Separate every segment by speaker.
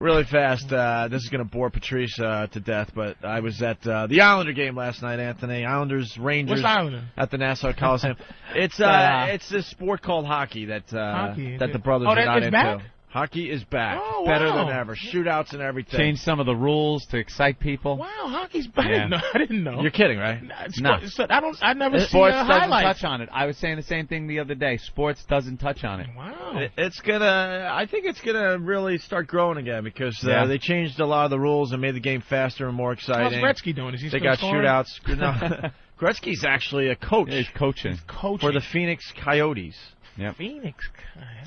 Speaker 1: Really fast, this is going to bore Patrice to death, but I was at the Islander game last night, Anthony. Islanders, Rangers.
Speaker 2: What's Islander?
Speaker 1: At the Nassau Coliseum. It's a sport called hockey that the brothers are not into.
Speaker 2: Back?
Speaker 1: Hockey is back.
Speaker 2: Oh,
Speaker 1: better
Speaker 2: wow.
Speaker 1: than ever. Shootouts and everything.
Speaker 3: Change some of the rules to excite people.
Speaker 2: Wow, hockey's back.
Speaker 3: Yeah.
Speaker 2: No, I didn't know.
Speaker 1: You're kidding, right?
Speaker 3: No.
Speaker 2: I never see
Speaker 3: Sports doesn't
Speaker 2: highlights.
Speaker 3: touch on it. I was saying the same thing the other day. Sports doesn't touch on it.
Speaker 2: Wow.
Speaker 1: I think it's gonna really start growing again because they changed a lot of the rules and made the game faster and more exciting.
Speaker 2: How's Gretzky doing? Is he
Speaker 1: They
Speaker 2: still
Speaker 1: got
Speaker 2: scoring?
Speaker 1: shootouts. No, Gretzky's actually a coach.
Speaker 3: He's coaching.
Speaker 1: For the Phoenix Coyotes.
Speaker 3: Yep.
Speaker 2: Phoenix.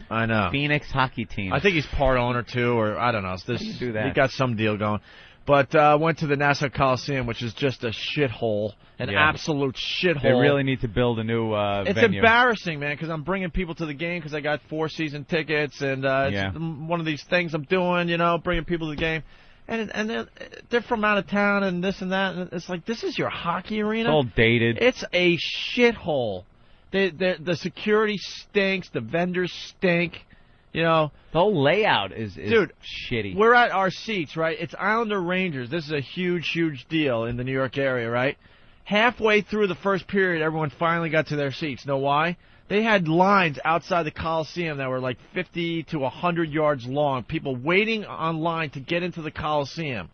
Speaker 1: I know.
Speaker 3: Phoenix hockey team.
Speaker 1: I think he's part owner too, or I don't know.
Speaker 3: How do you do that?
Speaker 1: He got some deal going. But went to the Nassau Coliseum, which is just a shithole, an absolute shithole.
Speaker 3: They really need to build a new
Speaker 1: It's
Speaker 3: venue.
Speaker 1: embarrassing, man, because I'm bringing people to the game because I got 4 season tickets, and it's one of these things I'm doing, bringing people to the game. And they're from out of town and this and that. And it's like, this is your hockey arena?
Speaker 3: It's all dated.
Speaker 1: It's a shithole. The security stinks. The vendors stink. The
Speaker 3: whole layout is
Speaker 1: Dude,
Speaker 3: shitty.
Speaker 1: We're at our seats, right? It's Islander Rangers. This is a huge, huge deal in the New York area, right? Halfway through the first period, everyone finally got to their seats. Know why? They had lines outside the Coliseum that were like 50 to 100 yards long. People waiting online to get into the Coliseum.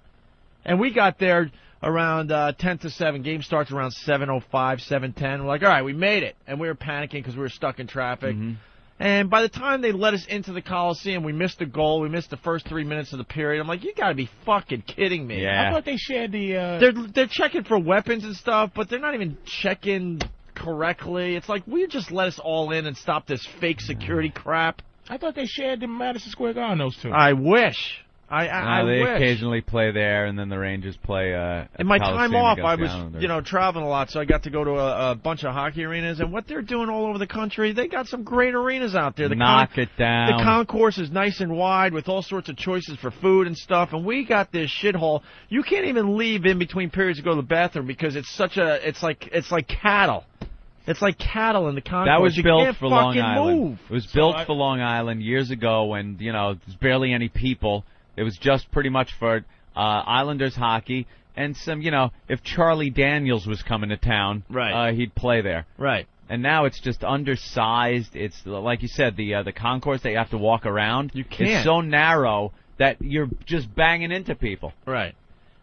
Speaker 1: And we got there around 10 to 7. Game starts around 7:05, 7:10. We're like, all right, we made it. And we were panicking because we were stuck in traffic.
Speaker 3: Mm-hmm.
Speaker 1: And by the time they let us into the Coliseum, we missed a goal. We missed the first 3 minutes of the period. I'm like, you got to be fucking kidding me.
Speaker 3: Yeah.
Speaker 2: I thought they shared the...
Speaker 1: They're checking for weapons and stuff, but they're not even checking correctly. It's like, will you just let us all in and stop this fake security crap?
Speaker 2: I thought they shared the Madison Square Garden, those two.
Speaker 1: I wish. I
Speaker 3: they
Speaker 1: wish.
Speaker 3: occasionally play there, and then the Rangers play
Speaker 1: in my time off, I was,
Speaker 3: Islanders.
Speaker 1: traveling a lot, so I got to go to a bunch of hockey arenas, and what they're doing all over the country, they got some great arenas out there.
Speaker 3: Knock it down.
Speaker 1: The concourse is nice and wide with all sorts of choices for food and stuff, and we got this shithole. You can't even leave in between periods to go to the bathroom because it's like cattle. It's like cattle in the concourse.
Speaker 3: That was
Speaker 1: you
Speaker 3: built
Speaker 1: can't
Speaker 3: for Long Island.
Speaker 1: Move.
Speaker 3: It was built for Long Island years ago when, there's barely any people. It was just pretty much for Islanders hockey and some, if Charlie Daniels was coming to town, he'd play there.
Speaker 1: Right.
Speaker 3: And now it's just undersized. It's, like you said, the concourse that you have to walk around.
Speaker 1: You can't.
Speaker 3: It's so narrow that you're just banging into people.
Speaker 1: Right.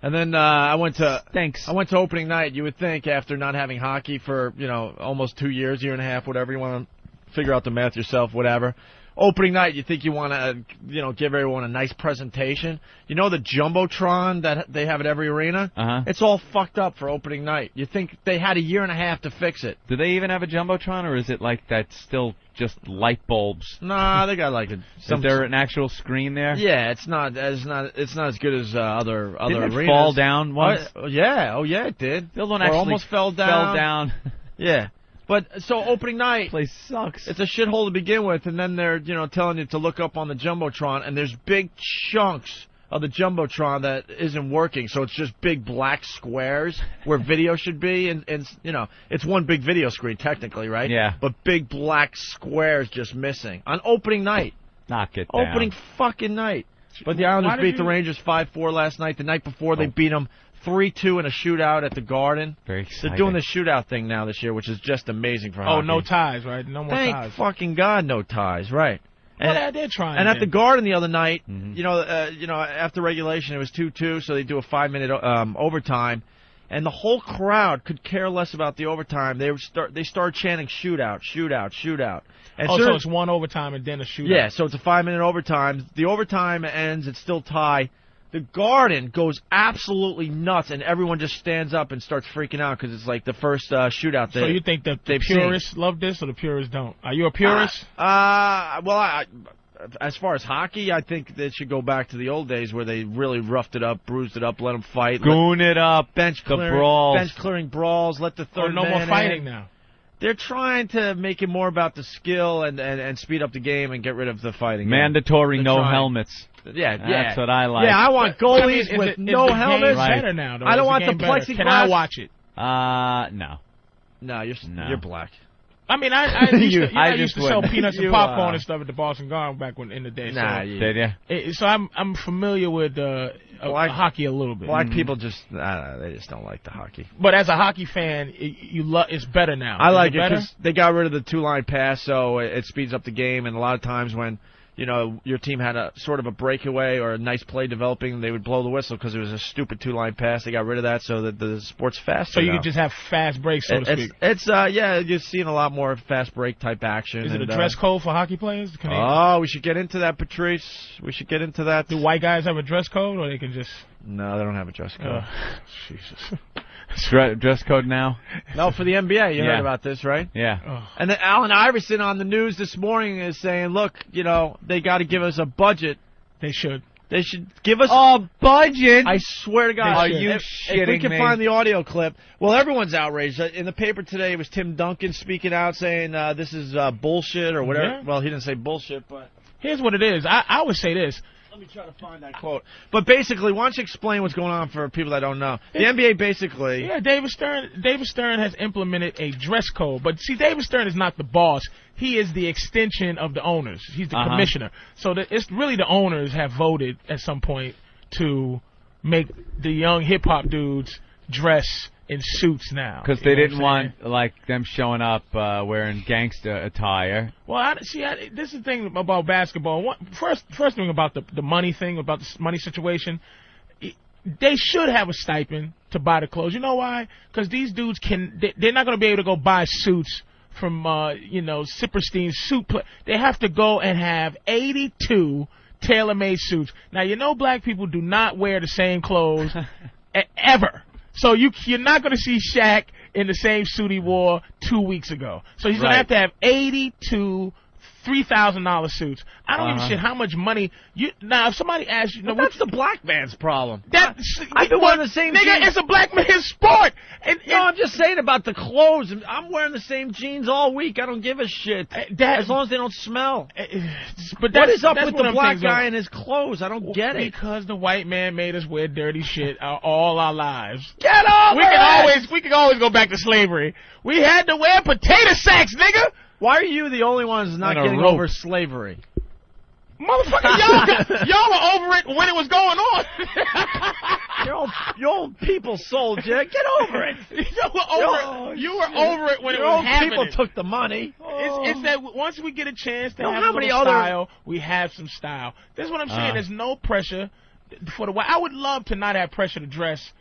Speaker 1: And then I went to opening night. You would think after not having hockey for, almost 2 years, year and a half, whatever, you want to figure out the math yourself, whatever. Opening night, you think you want to, give everyone a nice presentation. The Jumbotron that they have at every arena? It's all fucked up for opening night. You think they had a year and a half to fix it.
Speaker 3: Do they even have a Jumbotron, or is it like that's still just light bulbs?
Speaker 1: Nah, they got like a...
Speaker 3: Is there an actual screen there?
Speaker 1: Yeah, it's not as good as other
Speaker 3: Didn't
Speaker 1: arenas.
Speaker 3: It fall down once?
Speaker 1: Yeah, it did.
Speaker 3: The other one actually
Speaker 1: almost fell down. Yeah. But, so, opening night,
Speaker 3: place sucks.
Speaker 1: It's a shithole to begin with, and then they're, telling you to look up on the Jumbotron, and there's big chunks of the Jumbotron that isn't working, so it's just big black squares where video should be, and it's one big video screen, technically, right?
Speaker 3: Yeah.
Speaker 1: But big black squares just missing. On opening night.
Speaker 3: Knock it down.
Speaker 1: Opening fucking night. But the Islanders beat the Rangers 5-4 last night. The night before, they beat them 3-2 in a shootout at the Garden.
Speaker 3: Very exciting.
Speaker 1: They're doing the shootout thing now this year, which is just amazing for hockey.
Speaker 2: Oh, no ties, right? No more ties.
Speaker 1: Thank fucking God, no ties, right?
Speaker 2: And they're trying.
Speaker 1: And at the Garden the other night, after regulation it was 2-2, so they do a 5-minute overtime, and the whole crowd could care less about the overtime. They start chanting shootout, shootout, shootout. And
Speaker 2: so it's one overtime and then a shootout.
Speaker 1: Yeah, so it's a 5-minute overtime. The overtime ends, it's still tie. The Garden goes absolutely nuts, and everyone just stands up and starts freaking out because it's like the first shootout.
Speaker 2: So you think that the purists love this or the purists don't? Are you a purist?
Speaker 1: As far as hockey, I think they should go back to the old days where they really roughed it up, bruised it up, let them fight.
Speaker 3: Goon it up,
Speaker 1: bench clearing brawls, let the third
Speaker 2: no more fighting now.
Speaker 1: They're trying to make it more about the skill and speed up the game and get rid of the fighting.
Speaker 3: Mandatory no helmets.
Speaker 1: Yeah,
Speaker 3: that's what I like.
Speaker 1: Yeah, I want goalies with no helmets.
Speaker 2: Right. Better now, though.
Speaker 1: I don't want the plexiglass.
Speaker 2: Can I watch it?
Speaker 3: No.
Speaker 1: No, you're black.
Speaker 2: I mean, I used to sell peanuts and popcorn and stuff at the Boston Garden back in the day.
Speaker 1: Nah,
Speaker 2: so I'm familiar with hockey a little bit.
Speaker 1: Black people they just don't like the hockey.
Speaker 2: But as a hockey fan, it's better now.
Speaker 1: I like it because they got rid of the two-line pass, so it speeds up the game. And a lot of times when your team had a sort of a breakaway or a nice play developing, they would blow the whistle because it was a stupid two-line pass. They got rid of that so that the sport's faster.
Speaker 2: So you could just have fast breaks, so to speak.
Speaker 1: You're seeing a lot more fast break type action.
Speaker 2: Is it a dress code for hockey players?
Speaker 1: We should get into that, Patrice. We should get into that.
Speaker 2: Do white guys have a dress code, or they can just?
Speaker 1: No, they don't have a dress code.
Speaker 2: Jesus.
Speaker 3: Dress code now?
Speaker 1: No, for the NBA. You heard about this, right?
Speaker 3: Yeah.
Speaker 2: Oh.
Speaker 1: And then Allen Iverson on the news this morning is saying, look, they got to give us a budget.
Speaker 2: They should.
Speaker 1: They should give us
Speaker 3: a budget.
Speaker 1: I swear to God.
Speaker 3: Are you shitting me?
Speaker 1: If we can find the audio clip. Well, everyone's outraged. In the paper today, it was Tim Duncan speaking out saying this is bullshit or whatever.
Speaker 2: Yeah.
Speaker 1: Well, he didn't say bullshit, but...
Speaker 2: Here's what it is. I would say this.
Speaker 1: Let me try to find that quote. But basically, why don't you explain what's going on for people that don't know? The NBA basically...
Speaker 2: Yeah, David Stern has implemented a dress code. But see, David Stern is not the boss. He is the extension of the owners. He's the commissioner. So it's really the owners have voted at some point to make the young hip-hop dudes dress in suits now.
Speaker 3: Because they didn't want them showing up wearing gangster attire.
Speaker 2: Well, this is the thing about basketball. First thing about the money thing, about the money situation, they should have a stipend to buy the clothes. You know why? Because these dudes they're not going to be able to go buy suits from Sipperstein suit. They have to go and have 82 tailor-made suits. Now, black people do not wear the same clothes ever. So you're not going to see Shaq in the same suit he wore 2 weeks ago. So he's going to have 82 $3,000 suits. I don't give a shit how much money now if somebody asks you,
Speaker 1: that's the black man's problem.
Speaker 2: I've been wearing the same jeans. It's a black man's sport.
Speaker 1: I'm just saying about the clothes. I'm wearing the same jeans all week. I don't give a shit. As long as they don't smell. But what is up with the black guy and his clothes? I don't get it.
Speaker 2: Because the white man made us wear dirty shit all our lives.
Speaker 1: Get over it!
Speaker 2: We can always go back to slavery. We had to wear potato sacks, nigga.
Speaker 1: Why are you the only ones not getting over slavery?
Speaker 2: Motherfucker, y'all were over it when it was going on.
Speaker 1: Your old people sold you. Get over it.
Speaker 2: You were over it when it was happening.
Speaker 1: Your old people took the money.
Speaker 2: It's that once we get a chance to have a little style, we have some style. This is what I'm saying. There's no pressure for the white. I would love to not have pressure to dress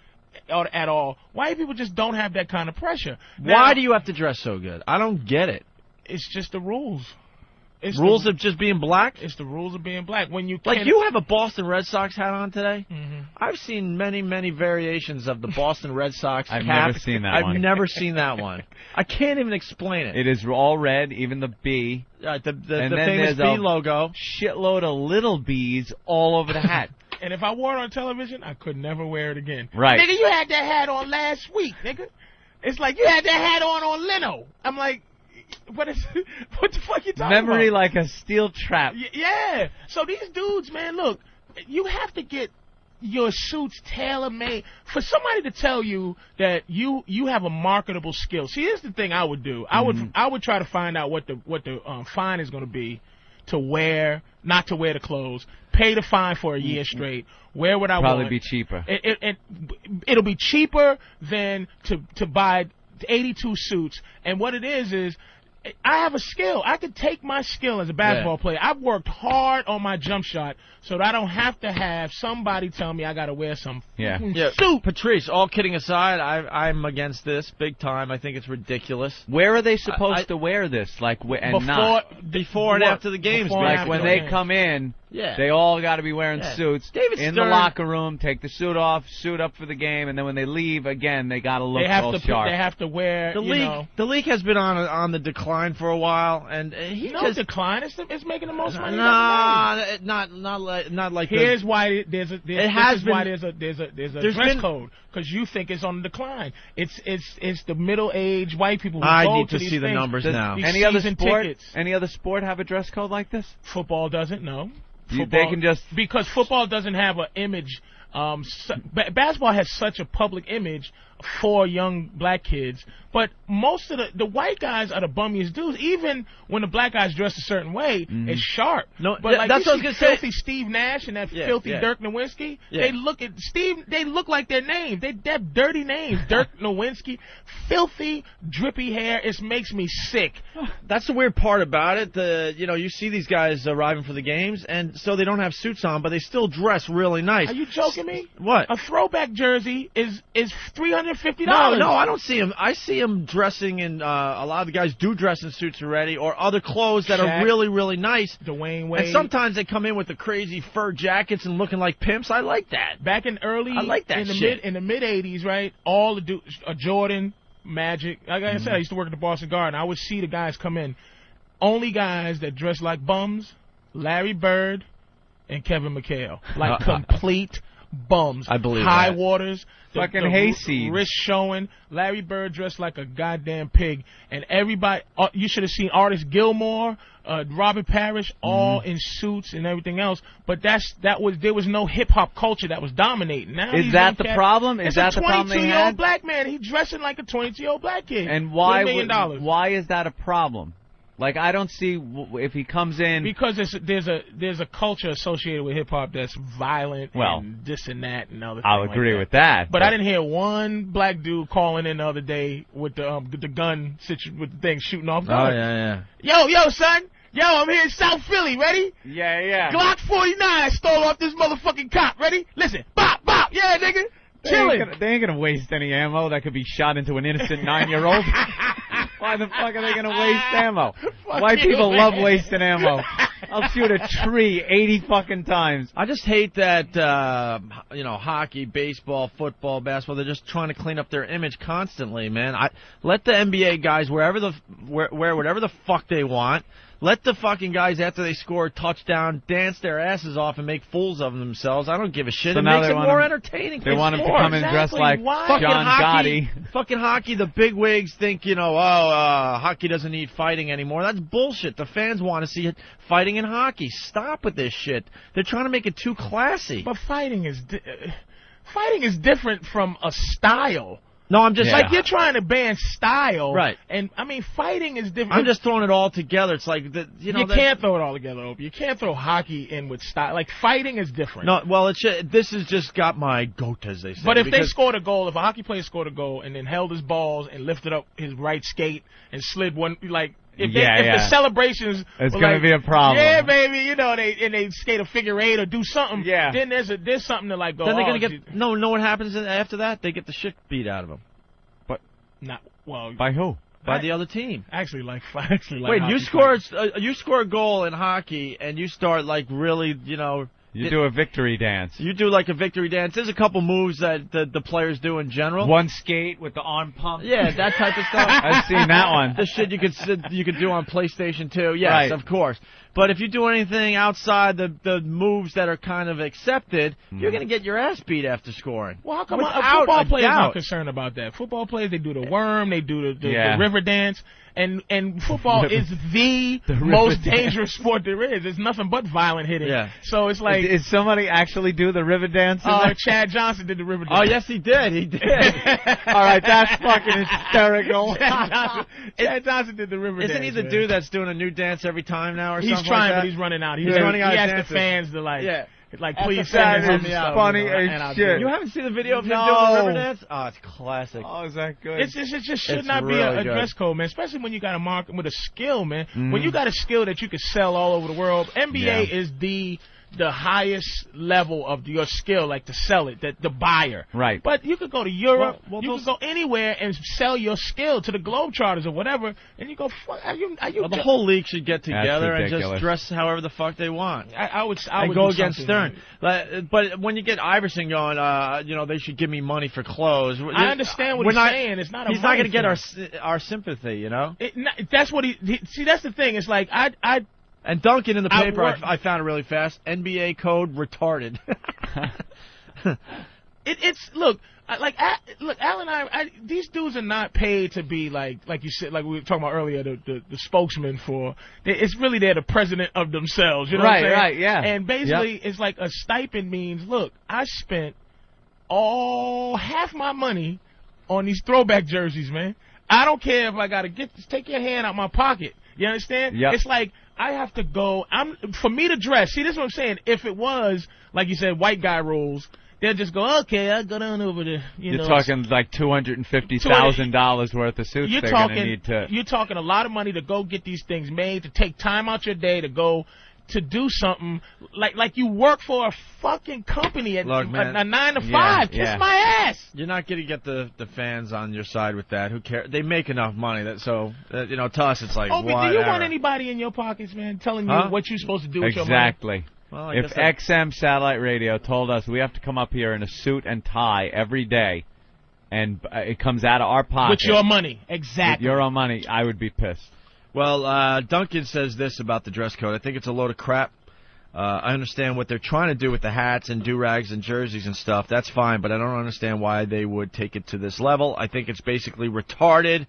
Speaker 2: at all. White people just don't have that kind of pressure.
Speaker 1: Why do you have to dress so good? I don't get it.
Speaker 2: It's just the rules. It's
Speaker 1: rules of just being black?
Speaker 2: It's the rules of being black. When you
Speaker 1: have a Boston Red Sox hat on today?
Speaker 2: Mm-hmm.
Speaker 1: I've seen many, many variations of the Boston Red Sox cap.
Speaker 3: I've never seen that one.
Speaker 1: I've never seen that one. I can't even explain it.
Speaker 3: It is all red, even the B.
Speaker 1: The famous B logo.
Speaker 3: Shitload of little B's all over the hat.
Speaker 2: And if I wore it on television, I could never wear it again.
Speaker 3: Right.
Speaker 2: Nigga, you had that hat on last week, nigga. It's like you had that hat on Leno. I'm like... what the fuck you talking about?
Speaker 3: Memory like a steel trap.
Speaker 2: Yeah. So these dudes, man, look, you have to get your suits tailor-made. For somebody to tell you that you have a marketable skill. See, here's the thing I would do. I would try to find out what the fine is going to be to wear, not to wear the clothes, pay the fine for a year straight, wear what I want.
Speaker 3: Probably be cheaper.
Speaker 2: It'll be cheaper than to buy 82 suits. And what it is I have a skill. I could take my skill as a basketball player. I've worked hard on my jump shot so that I don't have to have somebody tell me I got to wear some suit.
Speaker 1: Patrice, all kidding aside, I'm against this big time. I think it's ridiculous.
Speaker 3: Where are they supposed to wear this? Before
Speaker 1: and after the games.
Speaker 3: Like when they come in, they all got to be wearing suits.
Speaker 1: In
Speaker 3: the locker room, take the suit off, suit up for the game, and then when they leave, again, they got to look all sharp.
Speaker 2: They have to wear,
Speaker 1: The league has been on the decline for a while, and
Speaker 2: decline. It's making the most money.
Speaker 1: Not like.
Speaker 2: Here's why there's a dress code, because you think it's on the decline. It's the middle-aged white people who
Speaker 1: I
Speaker 2: go
Speaker 1: need
Speaker 2: to
Speaker 1: see the numbers now.
Speaker 3: Any other sport? Any other sport have a dress code like this?
Speaker 2: Football doesn't. No.
Speaker 3: They can just
Speaker 2: because football doesn't have an image Basketball has such a public image for young black kids, but most of the white guys are the bummiest dudes. Even when the black guys dress a certain way, it's sharp.
Speaker 1: No,
Speaker 2: but like
Speaker 1: that's
Speaker 2: you
Speaker 1: what I was
Speaker 2: see
Speaker 1: gonna
Speaker 2: filthy
Speaker 1: say.
Speaker 2: Steve Nash and that filthy Dirk Nowitzki.
Speaker 1: Yeah.
Speaker 2: They look like their names. They have dirty names. Dirk Nowitzki, filthy, drippy hair. It makes me sick.
Speaker 1: That's the weird part about it. You see these guys arriving for the games, and so they don't have suits on, but they still dress really nice.
Speaker 2: Are you joking me?
Speaker 1: What?
Speaker 2: A throwback jersey is $350.
Speaker 1: No, I don't see him. I see him dressing in. A lot of the guys do dress in suits already, or other clothes that are really, really nice.
Speaker 2: Dwayne Wade.
Speaker 1: And sometimes they come in with the crazy fur jackets and looking like pimps. I like that.
Speaker 2: Back in
Speaker 1: I like that
Speaker 2: in the
Speaker 1: shit.
Speaker 2: mid 80s, right? All the dudes, Jordan, Magic. Like I said, I used to work at the Boston Garden. I would see the guys come in. Only guys that dress like bums: Larry Bird and Kevin McHale. Like complete bums.
Speaker 1: I believe
Speaker 2: High
Speaker 1: that.
Speaker 2: waters.
Speaker 3: Fucking hayseeds.
Speaker 2: Wrist showing. Larry Bird dressed like a goddamn pig. And everybody, you should have seen Artist Gilmore, Robert Parrish, all in suits and everything else. But there was no hip hop culture that was dominating. Now
Speaker 3: Is that the problem? Is that the problem they had?
Speaker 2: It's a 22-year-old black man. He's dressing like a 22-year-old black kid.
Speaker 3: And
Speaker 2: $1 million.
Speaker 3: why is that a problem? Like, I don't see if he comes in.
Speaker 2: Because there's a culture associated with hip hop that's violent and this and that and other things.
Speaker 3: I'll agree with that.
Speaker 2: But I didn't hear one black dude calling in the other day with the gun with the thing shooting off guns.
Speaker 1: Oh yeah.
Speaker 2: Yo, son. Yo, I'm here in South Philly. Ready?
Speaker 3: Yeah.
Speaker 2: Glock 49 I stole off this motherfucking cop. Ready? Listen. Bop, bop. Yeah, nigga. Chillin'.
Speaker 3: They ain't gonna waste any ammo that could be shot into an innocent 9-year-old. Why the fuck are they gonna waste ammo? White people love wasting ammo. I'll shoot a tree 80 fucking times.
Speaker 1: I just hate that, hockey, baseball, football, basketball, they're just trying to clean up their image constantly, man. Let the NBA guys wear whatever the fuck they want. Let the fucking guys, after they score a touchdown, dance their asses off and make fools of themselves. I don't give a shit.
Speaker 3: So
Speaker 1: it
Speaker 3: now
Speaker 1: makes
Speaker 3: they
Speaker 1: it
Speaker 3: want
Speaker 1: more
Speaker 3: him-
Speaker 1: entertaining.
Speaker 3: They want him to come and dress like John Gotti.
Speaker 1: Fucking hockey, the big wigs think, hockey doesn't need fighting anymore. That's bullshit. The fans want to see it fighting in hockey. Stop with this shit. They're trying to make it too classy.
Speaker 2: But fighting is different from a style.
Speaker 1: No, I'm just
Speaker 2: like you're trying to ban style,
Speaker 1: right?
Speaker 2: And I mean, fighting is different.
Speaker 1: I'm just throwing it all together. It's like
Speaker 2: you can't throw it all together, Opie. You can't throw hockey in with style. Like fighting is different.
Speaker 1: No, well, this has just got my goat, as they say.
Speaker 2: But if they scored a goal, if a hockey player scored a goal and then held his balls and lifted up his right skate and slid one, like if the celebrations,
Speaker 3: it's going to be a problem.
Speaker 2: Yeah, baby, they skate a figure eight or do something.
Speaker 3: Yeah.
Speaker 2: Then there's something to like go.
Speaker 1: Then they're going to get know what happens after that? They get the shit beat out of them.
Speaker 3: By who?
Speaker 1: By the other team.
Speaker 2: Actually, like
Speaker 1: wait, you score a goal in hockey and you start like really,
Speaker 3: You do a victory dance.
Speaker 1: You do like a victory dance. There's a couple moves that the players do in general.
Speaker 3: One skate with the arm pump.
Speaker 1: Yeah, that type of stuff.
Speaker 3: I've seen that one.
Speaker 1: The shit you could do on PlayStation 2. Yes,
Speaker 3: right.
Speaker 1: Of course. But if you do anything outside the moves that are kind of accepted, you're going to get your ass beat after scoring.
Speaker 2: Well, how come football players aren't concerned about that? Football players, they do the worm, they do the river dance. And football is the most dangerous sport there is. It's nothing but violent hitting. Yeah. So it's like...
Speaker 3: Did somebody actually do the river dance?
Speaker 2: Chad Johnson did the river dance.
Speaker 1: Oh, yes, he did. He did.
Speaker 3: All right, that's fucking hysterical.
Speaker 2: Chad Johnson did the river dance.
Speaker 1: Isn't he the dude that's doing a new dance every time now or something like that?
Speaker 2: He's trying, but he's running out. He's running out. He has the fans to like... Yeah. Like, please send me stuff.
Speaker 3: Funny as shit.
Speaker 1: You haven't seen the video of him doing the river dance? Oh, it's classic.
Speaker 3: Oh, is that good?
Speaker 2: It just should not be a dress code, man. Especially when you got a market with a skill, man. When you got a skill that you can sell all over the world, NBA is the highest level of your skill, like to sell it, the buyer.
Speaker 3: Right.
Speaker 2: But you could go to Europe, you could go anywhere and sell your skill to the Globetrotters or whatever, and you go, fuck, are you
Speaker 1: the whole league should get together and just dress however the fuck they want.
Speaker 2: I would
Speaker 1: go against Stern. But when you get Iverson going, they should give me money for clothes.
Speaker 2: I understand what he's saying. It's not a
Speaker 1: He's not going to get our sympathy,
Speaker 2: That's what see, that's the thing. It's like,
Speaker 1: And Duncan in the paper, I found it really fast. NBA code retarded.
Speaker 2: Look, Al and I, these dudes are not paid to be like you said, like we were talking about earlier, the spokesman for. It's really they're the president of themselves. You know what I'm saying?
Speaker 3: Right, yeah.
Speaker 2: And basically, it's like a stipend means, look, I spent half my money on these throwback jerseys, man. I don't care if I gotta take your hand out my pocket. You understand?
Speaker 3: Yep.
Speaker 2: It's like I have to go. For me to dress. See, this is what I'm saying. If it was like you said, white guy rules, they'll just go, okay, I'll go down over there.
Speaker 3: You're talking like $250,000 worth of suits. They're gonna need to.
Speaker 2: You're talking a lot of money to go get these things made, to take time out your day to go to do something like you work for a fucking company at a 9 to 5. Kiss my ass.
Speaker 1: You're not going to get the fans on your side with that. Who cares? They make enough money to us it's like,
Speaker 2: Opie, do you want anybody in your pockets, man, telling you what you're supposed to do with your money?
Speaker 3: Exactly. Well, if XM Satellite Radio told us we have to come up here in a suit and tie every day, and it comes out of our pocket.
Speaker 2: With your money. Exactly.
Speaker 3: With your own money, I would be pissed.
Speaker 1: Well, Duncan says this about the dress code. I think it's a load of crap. I understand what they're trying to do with the hats and do-rags and jerseys and stuff. That's fine, but I don't understand why they would take it to this level. I think it's basically retarded.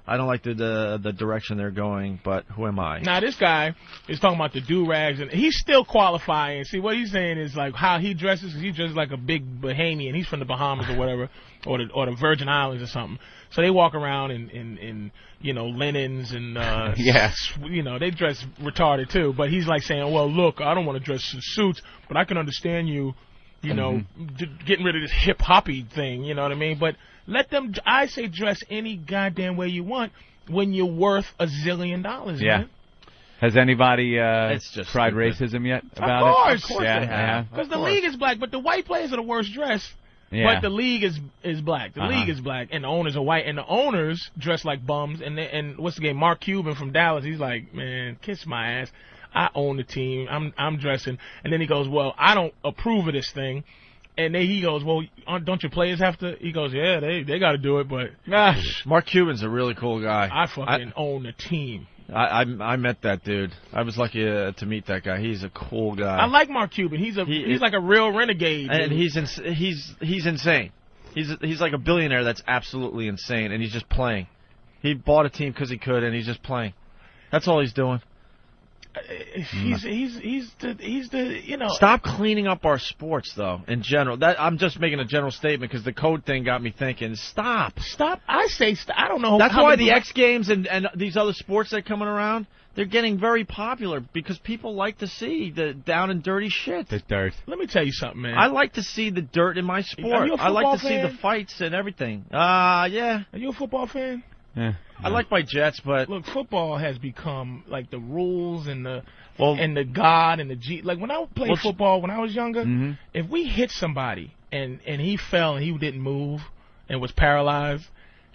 Speaker 1: I don't like the direction they're going, but who am I?
Speaker 2: Now, this guy is talking about the do-rags, and he's still qualifying. See, what he's saying is like how he dresses. He dresses like a big Bahamian. He's from the Bahamas or whatever, or the Virgin Islands or something. So they walk around in linens and they dress retarded too. But he's like saying, well, look, I don't want to dress in suits, but I can understand you, getting rid of this hip hoppy thing. You know what I mean? But let them. I say dress any goddamn way you want when you're worth $1 zillion, man.
Speaker 3: Has anybody tried racism yet about
Speaker 2: it? Of course
Speaker 3: they
Speaker 2: have. Because the league is black, but the white players are the worst dressed.
Speaker 3: Yeah.
Speaker 2: But the league is black. The league is black, and the owners are white, and the owners dress like bums. And what's the game? Mark Cuban from Dallas. He's like, man, kiss my ass. I own the team. I'm dressing. And then he goes, well, I don't approve of this thing. And then he goes, well, don't your players have to? He goes, yeah, they got to do it, but
Speaker 1: Mark Cuban's a really cool guy.
Speaker 2: I fucking own the team.
Speaker 1: I met that dude. I was lucky to meet that guy. He's a cool guy.
Speaker 2: I like Mark Cuban. He's like a real renegade.
Speaker 1: And he's insane. He's like a billionaire that's absolutely insane, and he's just playing. He bought a team because he could, and he's just playing. That's all he's doing.
Speaker 2: He's the
Speaker 1: Stop cleaning up our sports though. In general, I'm just making a general statement because the code thing got me thinking. Stop.
Speaker 2: I say I don't know.
Speaker 1: That's why the X Games and these other sports that are coming around, they're getting very popular because people like to see the down and dirty shit.
Speaker 3: The dirt.
Speaker 2: Let me tell you something, man.
Speaker 1: I like to see the dirt in my sport. I like to see the fights and everything. Yeah.
Speaker 2: Are you a football fan?
Speaker 3: Yeah.
Speaker 1: I like my Jets, but
Speaker 2: look, football has become like the rules and the God and the G. Like when I played football when I was younger, if we hit somebody and he fell and he didn't move and was paralyzed,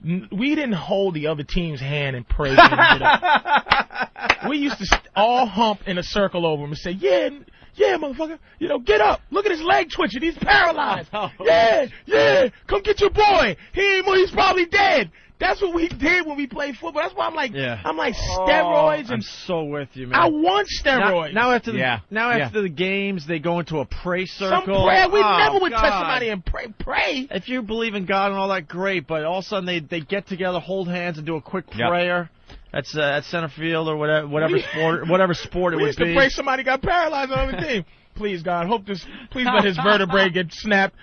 Speaker 2: we didn't hold the other team's hand and pray for him to get up. We used to all hump in a circle over him and say, yeah, motherfucker, get up. Look at his leg twitching. He's paralyzed. Yeah, come get your boy. He's probably dead. That's what we did when we played football. That's why I'm like steroids.
Speaker 1: I'm so with you, man.
Speaker 2: I want steroids.
Speaker 1: Now after the games, they go into a pray circle.
Speaker 2: Some prayer. We never would touch somebody and pray.
Speaker 1: If you believe in God and all that, great. But all of a sudden they get together, hold hands, and do a quick prayer. That's at center field or whatever sport it would be.
Speaker 2: We used to pray somebody got paralyzed on the team. Please, God, please let his vertebrae get snapped.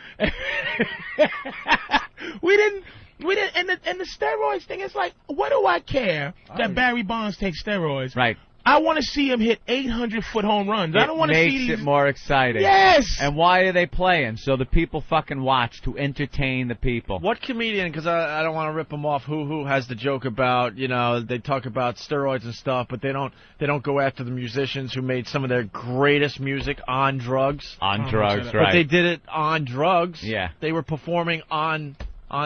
Speaker 2: We didn't, and the steroids thing, it's like, what do I care that Barry Bonds takes steroids?
Speaker 3: Right.
Speaker 2: I want to see him hit 800-foot home runs. I don't want to see these.
Speaker 3: It makes it more exciting.
Speaker 2: Yes.
Speaker 3: And why are they playing? So the people fucking watch to entertain the people.
Speaker 1: What comedian? Because I don't want to rip them off. Who has the joke about they talk about steroids and stuff, but they don't go after the musicians who made some of their greatest music on drugs.
Speaker 3: On drugs, right?
Speaker 1: But they did it on drugs.
Speaker 3: Yeah.
Speaker 1: They were performing on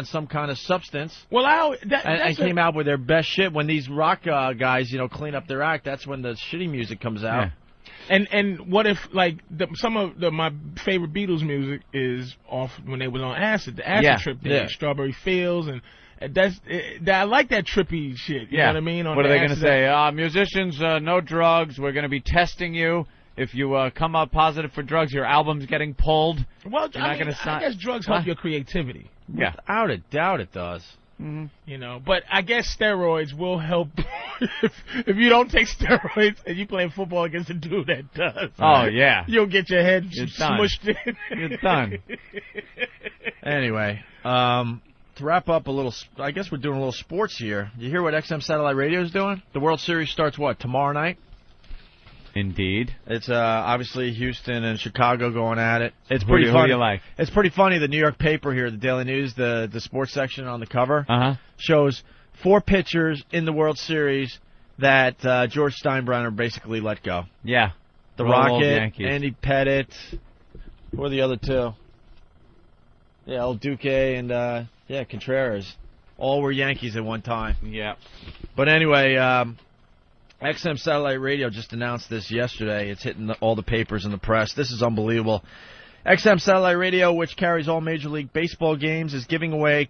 Speaker 1: some kind of substance.
Speaker 2: Well,
Speaker 1: and came out with their best shit. When these rock guys, clean up their act, that's when the shitty music comes out.
Speaker 2: Yeah. And what if some of my favorite Beatles music is off when they was on acid, the acid trip thing, Strawberry Fields, and I like that trippy shit. You know what I mean?
Speaker 3: What are they going to say? Musicians, no drugs. We're going to be testing you. If you come out positive for drugs, your album's getting pulled.
Speaker 2: Well, I guess drugs help your creativity.
Speaker 1: Without a doubt it does.
Speaker 2: You know, but I guess steroids will help if you don't take steroids and you play football against a dude that does.
Speaker 3: Oh, yeah.
Speaker 2: You'll get your head
Speaker 3: You're
Speaker 2: smushed
Speaker 3: done.
Speaker 2: in.
Speaker 3: You're done.
Speaker 1: Anyway, to wrap up a little, I guess we're doing a little sports here. You hear what XM Satellite Radio is doing? The World Series starts, what, tomorrow night?
Speaker 3: Indeed.
Speaker 1: It's obviously Houston and Chicago going at it. It's
Speaker 3: Who
Speaker 1: pretty
Speaker 3: do
Speaker 1: funny.
Speaker 3: you like?
Speaker 1: It's pretty funny. The New York paper here, the Daily News, the sports section on the cover, shows 4 pitchers in the World Series that George Steinbrenner basically let go.
Speaker 3: Yeah.
Speaker 1: The
Speaker 3: Roll old
Speaker 1: Rocket,
Speaker 3: Yankees.
Speaker 1: Andy Pettit. Who are the other 2? Yeah, El Duque and Contreras. All were Yankees at one time.
Speaker 3: Yeah.
Speaker 1: But anyway, XM Satellite Radio just announced this yesterday. It's hitting all the papers and the press. This is unbelievable. XM Satellite Radio, which carries all Major League Baseball games, is giving away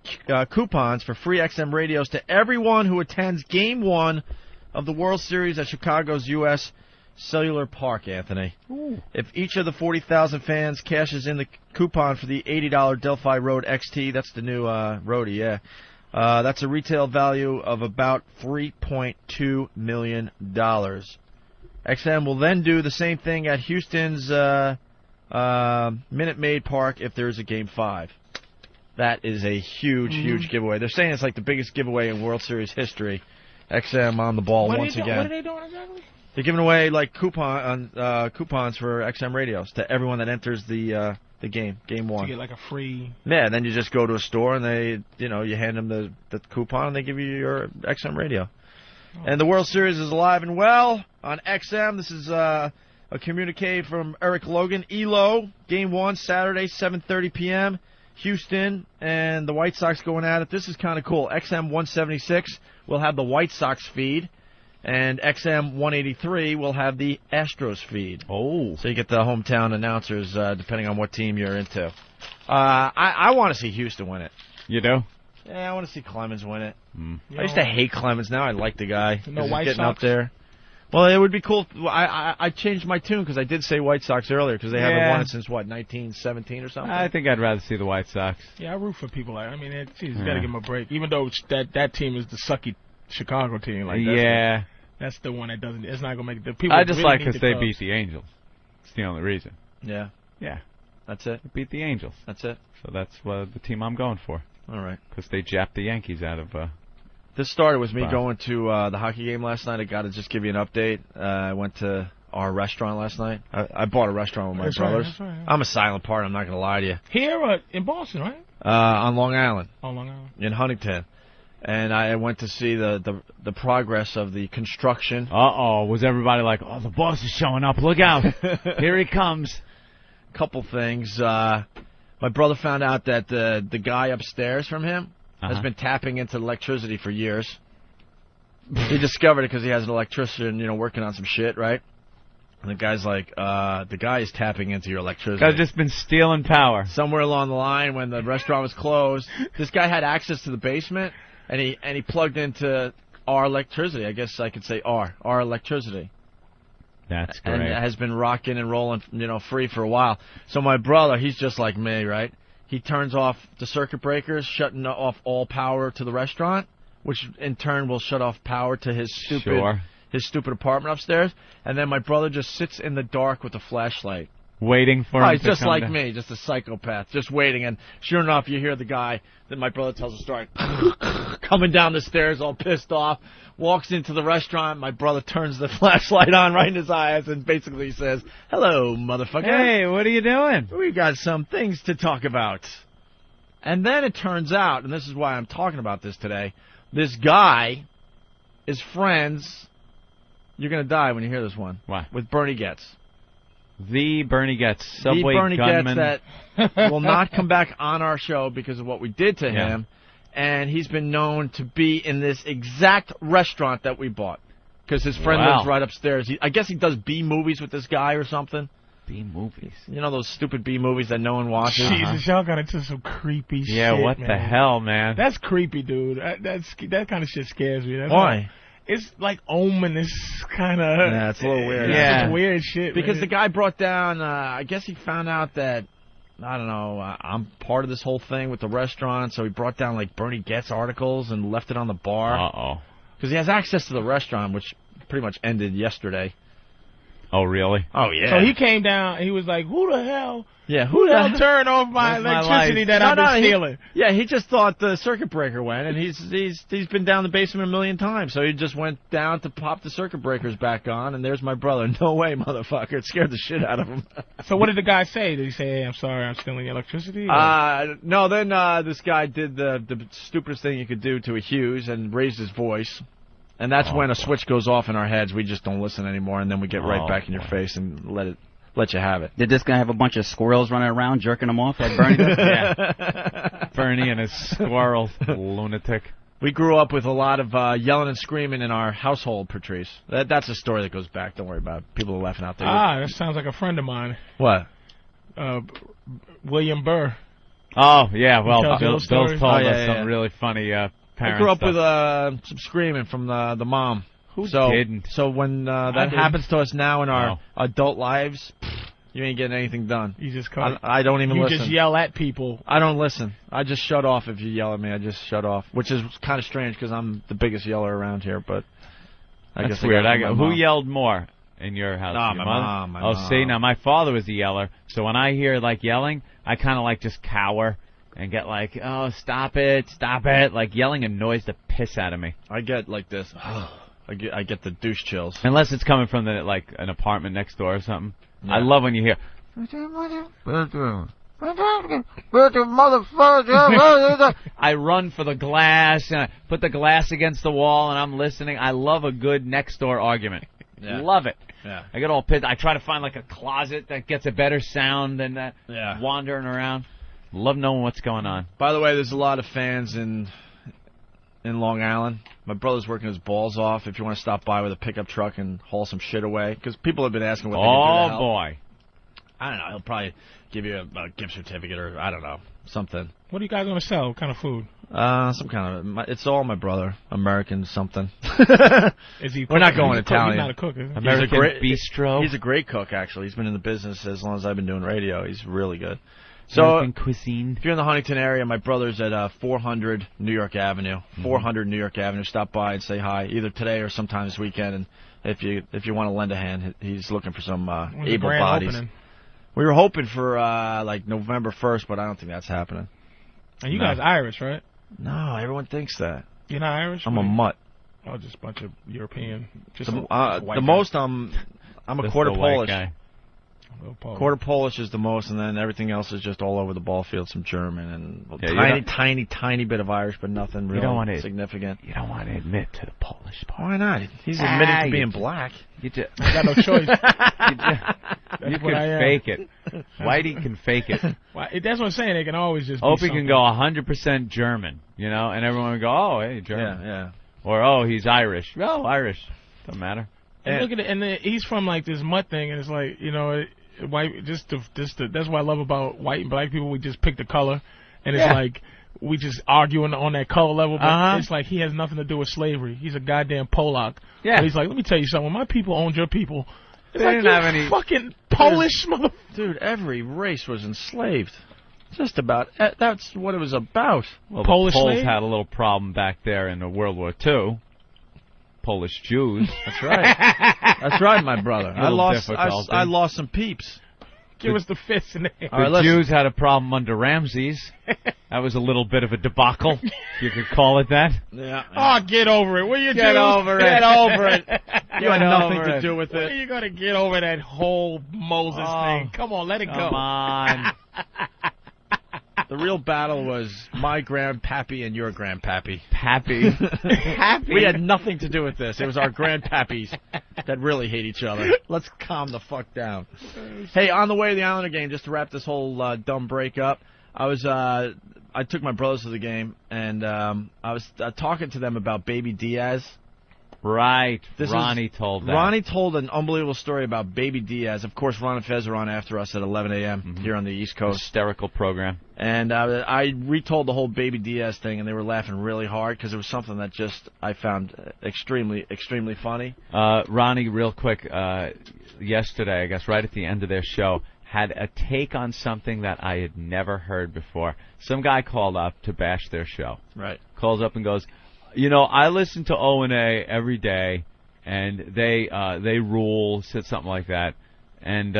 Speaker 1: coupons for free XM radios to everyone who attends Game 1 of the World Series at Chicago's U.S. Cellular Park, Anthony.
Speaker 2: Ooh.
Speaker 1: If each of the 40,000 fans cashes in the coupon for the $80 Delphi Road XT, that's the new roadie, yeah. That's a retail value of about $3.2 million. XM will then do the same thing at Houston's Minute Maid Park if there's a Game 5. That is a huge, huge giveaway. They're saying it's like the biggest giveaway in World Series history. XM on the ball once again.
Speaker 2: What are they doing exactly?
Speaker 1: They're giving away like coupons for XM radios to everyone that enters the game 1.
Speaker 2: To get like a free.
Speaker 1: Yeah, then you just go to a store and they, you hand them the coupon and they give you your XM radio. Oh. And the World Series is alive and well on XM. This is a communique from Eric Logan. ELO, Game 1, Saturday, 7:30 p.m. Houston and the White Sox going at it. This is kind of cool. XM 176 will have the White Sox feed. And XM 183 will have the Astros feed.
Speaker 3: Oh.
Speaker 1: So you get the hometown announcers depending on what team you're into. I want to see Houston win it.
Speaker 3: You do?
Speaker 1: Yeah, I want to see Clemens win it.
Speaker 2: You
Speaker 1: I used to hate Clemens. Now I like the guy.
Speaker 2: No
Speaker 1: He's
Speaker 2: White
Speaker 1: getting
Speaker 2: Sox?
Speaker 1: up there. Well, it would be cool. I changed my tune because I did say White Sox earlier because they haven't won it since, 1917 or something?
Speaker 3: I think I'd rather see the White Sox.
Speaker 2: Yeah, I root for people like. I mean, geez, you got to give them a break. Even though that team is the sucky Chicago team, like that's the one that doesn't. It's not gonna make the people.
Speaker 3: I just
Speaker 2: really
Speaker 3: like
Speaker 2: need
Speaker 3: because
Speaker 2: the
Speaker 3: they
Speaker 2: Cubs.
Speaker 3: beat the Angels. It's the only reason.
Speaker 1: Yeah.
Speaker 3: Yeah,
Speaker 1: That's it.
Speaker 3: they beat the Angels.
Speaker 1: That's it.
Speaker 3: So that's the team I'm going for.
Speaker 1: All right.
Speaker 3: Because they japped the Yankees out of.
Speaker 1: This started with me
Speaker 3: Wow.
Speaker 1: going to the hockey game last night. I got to just give you an update. I went to our restaurant last night. I bought a restaurant with my brothers.
Speaker 2: That's right, yeah.
Speaker 1: I'm a silent part. I'm not going to lie to you.
Speaker 2: Here in Boston, right?
Speaker 1: On Long Island,
Speaker 2: On Long Island.
Speaker 1: in Huntington. And I went to see the progress of the construction.
Speaker 3: Was everybody like, oh, the boss is showing up. Look out. Here he comes.
Speaker 1: Couple things. My brother found out that the guy upstairs from him has been tapping into electricity for years. He discovered it because he has an electrician, working on some shit, right? And the guy's like, the guy is tapping into your electricity.
Speaker 3: Guy's just been stealing power.
Speaker 1: Somewhere along the line, when the restaurant was closed, this guy had access to the basement, and he plugged into our electricity. I guess I could say our electricity.
Speaker 3: That's
Speaker 1: And
Speaker 3: great.
Speaker 1: it has been rocking and rolling, free for a while. So my brother, he's just like me, right? He turns off the circuit breakers, shutting off all power to the restaurant, which in turn will shut off power to his stupid apartment upstairs. And then my brother just sits in the dark with a flashlight.
Speaker 3: Waiting for him
Speaker 1: He's
Speaker 3: to
Speaker 1: just
Speaker 3: come
Speaker 1: like
Speaker 3: down.
Speaker 1: me, just a psychopath, just waiting. And sure enough, you hear the guy that my brother tells the story coming down the stairs all pissed off, walks into the restaurant. My brother turns the flashlight on right in his eyes and basically says, "Hello, motherfucker.
Speaker 3: Hey, what are you doing?
Speaker 1: We got some things to talk about." And then it turns out, and this is why I'm talking about this today, this guy is friends. You're going to die when you hear this one.
Speaker 3: Why?
Speaker 1: With Bernie Getz.
Speaker 3: The Bernie Getz, Subway
Speaker 1: the Bernie
Speaker 3: gunman.
Speaker 1: Getz that will not come back on our show because of what we did to him. And he's been known to be in this exact restaurant that we bought because his friend lives right upstairs. I guess he does B movies with this guy or something.
Speaker 3: B movies.
Speaker 1: You know those stupid B movies that no one watches?
Speaker 2: Jesus, y'all got into some creepy shit.
Speaker 3: Yeah, what
Speaker 2: man.
Speaker 3: the hell, man?
Speaker 2: That's creepy, dude. That kind of shit scares me. That's
Speaker 1: Why?
Speaker 2: It's like ominous kind of.
Speaker 1: Yeah, it's a little weird.
Speaker 3: Yeah.
Speaker 2: It's weird shit.
Speaker 1: Because
Speaker 2: man.
Speaker 1: the guy brought down, I guess he found out that I don't know, I'm part of this whole thing with the restaurant, so he brought down, like, Bernie Getz articles and left it on the bar.
Speaker 3: Uh-oh.
Speaker 1: Because he has access to the restaurant, which pretty much ended yesterday.
Speaker 3: Oh, really?
Speaker 1: Oh, yeah.
Speaker 2: So he came down, he was like, who the hell?
Speaker 1: Yeah,
Speaker 2: Who the hell turned off my electricity that I've been stealing?
Speaker 1: He just thought the circuit breaker went, and he's been down the basement a million times, so he just went down to pop the circuit breakers back on, and there's my brother. No way, motherfucker. It scared the shit out of him.
Speaker 2: So what did the guy say? Did he say, hey, I'm sorry, I'm stealing your electricity?
Speaker 1: No, then this guy did the stupidest thing you could do to a Hughes and raised his voice. And that's when a switch goes off in our heads. We just don't listen anymore, and then we get right back in your face and let you have it.
Speaker 4: Did this guy have a bunch of squirrels running around jerking him off like Bernie does?
Speaker 3: Yeah. Bernie and his squirrels. Lunatic.
Speaker 1: We grew up with a lot of yelling and screaming in our household, Patrice. That's a story that goes back. Don't worry about it. People are laughing out there.
Speaker 2: That sounds like a friend of mine.
Speaker 1: What?
Speaker 2: William Burr.
Speaker 3: Oh, yeah. Well, Bill's told us some really funny
Speaker 1: I grew up with some screaming from the mom.
Speaker 3: Who's kidding?
Speaker 1: So when that happens to us now in our adult lives, you ain't getting anything done.
Speaker 2: You just
Speaker 1: I don't even listen.
Speaker 2: You just yell at people.
Speaker 1: I don't listen. I just shut off if you yell at me. I just shut off, which is kind of strange because I'm the biggest yeller around here. But I guess
Speaker 3: weird. Who yelled more in your house?
Speaker 1: My mom. My mom.
Speaker 3: See, now my father was a yeller, so when I hear like yelling, I kind of like just cower. And get like, oh, stop it, like yelling annoys the piss out of me.
Speaker 1: I get like this. I get the douche chills.
Speaker 3: Unless it's coming from like an apartment next door or something. Yeah. I love when you hear. I run for the glass and I put the glass against the wall and I'm listening. I love a good next door argument. Yeah. Love it.
Speaker 1: Yeah.
Speaker 3: I get all pissed. I try to find like a closet that gets a better sound than that.
Speaker 1: Yeah.
Speaker 3: Wandering around. Love knowing what's going on.
Speaker 1: By the way, there's a lot of fans in Long Island. My brother's working his balls off. If you want to stop by with a pickup truck and haul some shit away, because people have been asking what they can do to help.
Speaker 3: Oh, boy.
Speaker 1: I don't know. He'll probably give you a gift certificate or, I don't know, something.
Speaker 2: What are you guys going to sell? What kind of food?
Speaker 1: Some kind of... It's all my brother. American something.
Speaker 2: Is he?
Speaker 1: We're not going Italian.
Speaker 2: He's not a cook, is he?
Speaker 3: American bistro.
Speaker 1: He's a great cook, actually. He's been in the business as long as I've been doing radio. He's really good. So,
Speaker 3: cuisine.
Speaker 1: If you're in the Huntington area, my brother's at 400 New York Avenue. 400 New York Avenue. Stop by and say hi, either today or sometime this weekend. And if you want to lend a hand, he's looking for some able bodies.
Speaker 2: Opening?
Speaker 1: We were hoping for like November 1st, but I don't think that's happening.
Speaker 2: And you guys Irish, right?
Speaker 1: No, everyone thinks that.
Speaker 2: You're not Irish?
Speaker 1: I'm a mutt.
Speaker 2: Oh, just a bunch of European. Just
Speaker 1: the most I'm a quarter Polish.
Speaker 3: Guy.
Speaker 1: Quarter Polish is the most, and then everything else is just all over the ball field. Some German and tiny bit of Irish, but nothing really significant.
Speaker 3: You don't want to admit to the Polish part.
Speaker 1: Why not? He's admitting to being black.
Speaker 3: I
Speaker 2: got no choice.
Speaker 3: You can fake it. Whitey can fake it.
Speaker 2: Well, that's what I'm saying. They can always just.
Speaker 3: Opie can go 100% German, and everyone would go, "Oh, hey, German."
Speaker 1: Yeah.
Speaker 3: Or, "Oh, he's Irish." Oh, Irish. Doesn't matter.
Speaker 2: And look at it, and he's from like this mutt thing, and it's like white. That's what I love about white and black people. We just pick the color, and it's like we just arguing on that color level. But it's like he has nothing to do with slavery. He's a goddamn Polak. Yeah. But he's like, let me tell you something. When my people owned your people, it's
Speaker 3: they didn't have any
Speaker 2: fucking Polish mother.
Speaker 1: Dude, every race was enslaved. Just about. That's what it was about.
Speaker 3: Well,
Speaker 2: Polish
Speaker 3: the Poles
Speaker 2: slave?
Speaker 3: had a little problem back there in World War II. Polish Jews.
Speaker 1: That's right. That's right, my brother. I lost some peeps.
Speaker 2: Give us the fists in the air.
Speaker 3: The Jews had a problem under Ramses. That was a little bit of a debacle, if you could call it that.
Speaker 1: Yeah.
Speaker 2: Oh, get over it. Will you
Speaker 3: get over it?
Speaker 1: Get over it. You had nothing to do with it.
Speaker 2: When are you going to get over that whole Moses thing? Come on, let it go.
Speaker 3: Come on.
Speaker 1: The real battle was my grandpappy and your grandpappy.
Speaker 3: Pappy.
Speaker 1: We had nothing to do with this. It was our grandpappies that really hate each other. Let's calm the fuck down. Hey, on the way to the Islander game, just to wrap this whole dumb break up, I took my brothers to the game, and I was talking to them about Baby Diaz.
Speaker 3: Right. Ronnie told that.
Speaker 1: Ronnie told an unbelievable story about Baby Diaz. Of course, Ron and Fez are on after us at 11 a.m. here on the East Coast.
Speaker 3: Hysterical program.
Speaker 1: And I retold the whole Baby Diaz thing, and they were laughing really hard because it was something that just I found extremely, extremely funny.
Speaker 3: Ronnie, real quick, yesterday, I guess right at the end of their show, had a take on something that I had never heard before. Some guy called up to bash their show.
Speaker 1: Right.
Speaker 3: Calls up and goes, I listen to O&A every day, and they rule, said something like that. And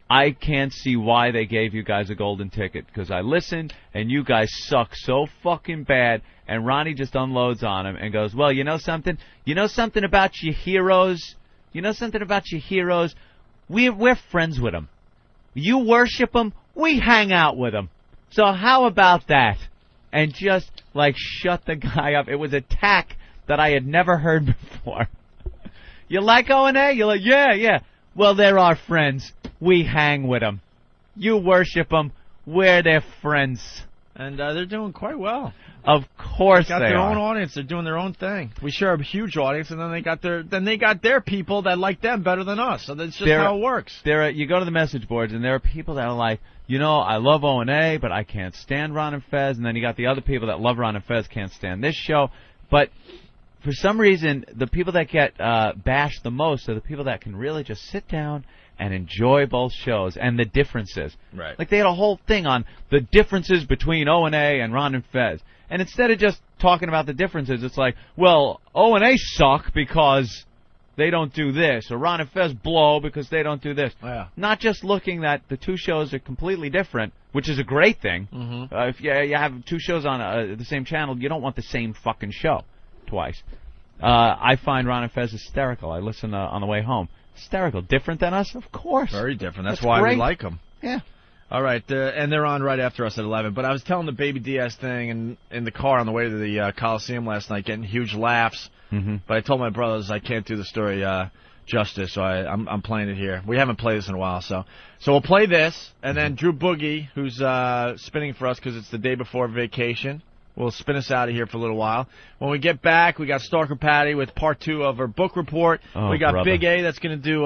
Speaker 3: I can't see why they gave you guys a golden ticket, because I listened, and you guys suck so fucking bad. And Ronnie just unloads on him and goes, well, you know something? You know something about your heroes? We're friends with them. You worship them, we hang out with them. So how about that? And just, shut the guy up. It was a tack that I had never heard before. You like O&A? You're like, yeah. Well, they're our friends. We hang with them. You worship them, we're their friends.
Speaker 1: And they're doing quite well.
Speaker 3: Of course they are.
Speaker 1: They got their own audience. They're doing their own thing. We share a huge audience, and then they got their people that like them better than us. So that's just how it works.
Speaker 3: You go to the message boards, and there are people that are like, I love O&A, but I can't stand Ron and Fez. And then you got the other people that love Ron and Fez, can't stand this show. But for some reason, the people that get bashed the most are the people that can really just sit down and enjoy both shows and the differences.
Speaker 1: Right.
Speaker 3: Like they had a whole thing on the differences between O&A and Ron and Fez. And instead of just talking about the differences, it's like, well, O&A suck because they don't do this, or Ron and Fez blow because they don't do this.
Speaker 1: Yeah.
Speaker 3: Not just looking that the two shows are completely different, which is a great thing.
Speaker 1: Mm-hmm.
Speaker 3: If you have two shows on the same channel, you don't want the same fucking show twice. I find Ron and Fez hysterical. I listen on the way home. Hysterical. Different than us? Of course.
Speaker 1: Very different. That's why we like them.
Speaker 3: Yeah.
Speaker 1: All right, and they're on right after us at 11. But I was telling the Baby Diaz thing in the car on the way to the Coliseum last night, getting huge laughs.
Speaker 3: Mm-hmm.
Speaker 1: But I told my brothers I can't do the story justice, so I'm playing it here. We haven't played this in a while, so we'll play this, and then Drew Boogie, who's spinning for us because it's the day before vacation, will spin us out of here for a little while. When we get back, we got Stalker Patty with part 2 of her book report. We got Big A that's going to do...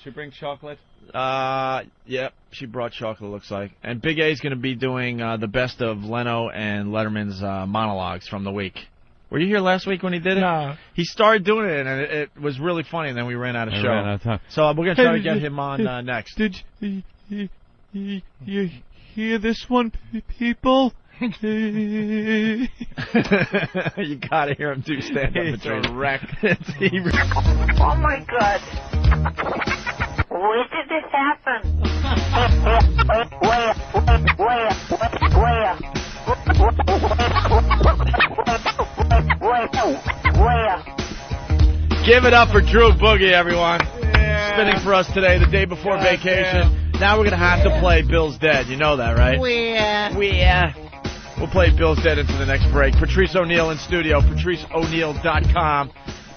Speaker 3: Should bring chocolate?
Speaker 1: Yep, she brought chocolate, looks like. And Big A's going to be doing the best of Leno and Letterman's monologues from the week. Were you here last week when he did it?
Speaker 2: No.
Speaker 1: He started doing it, and it was really funny, and then we ran out of show.
Speaker 3: Ran out of time.
Speaker 1: So we're going to try to get him on next.
Speaker 3: Did you hear this one, people?
Speaker 1: You got to hear him do stand-up.
Speaker 3: It's a wreck.
Speaker 5: Oh, my God. Where did this happen? Where?
Speaker 1: Give it up for Drew Boogie, everyone. Yeah. Spinning for us today, the day before vacation. Now we're going to have to play Bill's Dead. You know that, right? We'll play Bill's Dead into the next break. Patrice O'Neill in studio, patriceo'neill.com.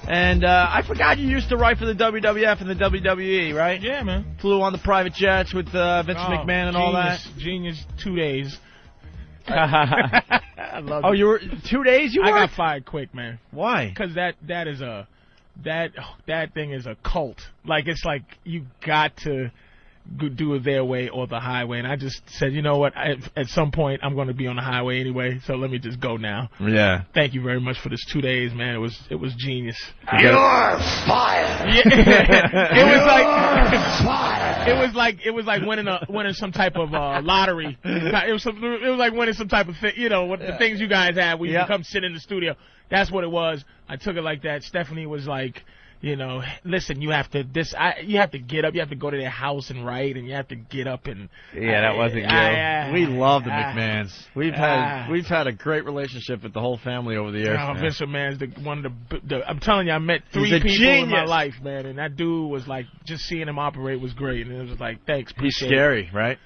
Speaker 1: And I forgot you used to write for the WWF and the WWE, right?
Speaker 2: Yeah, man.
Speaker 1: Flew on the private jets with Vince McMahon and all that.
Speaker 2: Genius 2 days.
Speaker 1: I love it. You were 2 days? I
Speaker 2: got fired quick, man.
Speaker 1: Why?
Speaker 2: Because that thing is a cult. Like, it's like you got to do it their way or the highway. And I just said, you know what? At some point, I'm going to be on the highway anyway, so let me just go now.
Speaker 1: Yeah.
Speaker 2: Thank you very much for this 2 days, man. It was genius.
Speaker 5: You're fired.
Speaker 2: Yeah. It was like winning some type of lottery. It was like winning some type of thing. You know what the things you guys have when you come sit in the studio. That's what it was. I took it like that. Stephanie was like, listen, you have to get up, you have to go to their house and write, and you have to get up and.
Speaker 3: Yeah, that wasn't you.
Speaker 1: We love the McMahons. We've had a great relationship with the whole family over the years.
Speaker 2: Vince McMahon's one of the. I'm telling you, I met 3 people in my life, man, and that dude was like, just seeing him operate was great, and it was like, thanks.
Speaker 1: He's scary, right?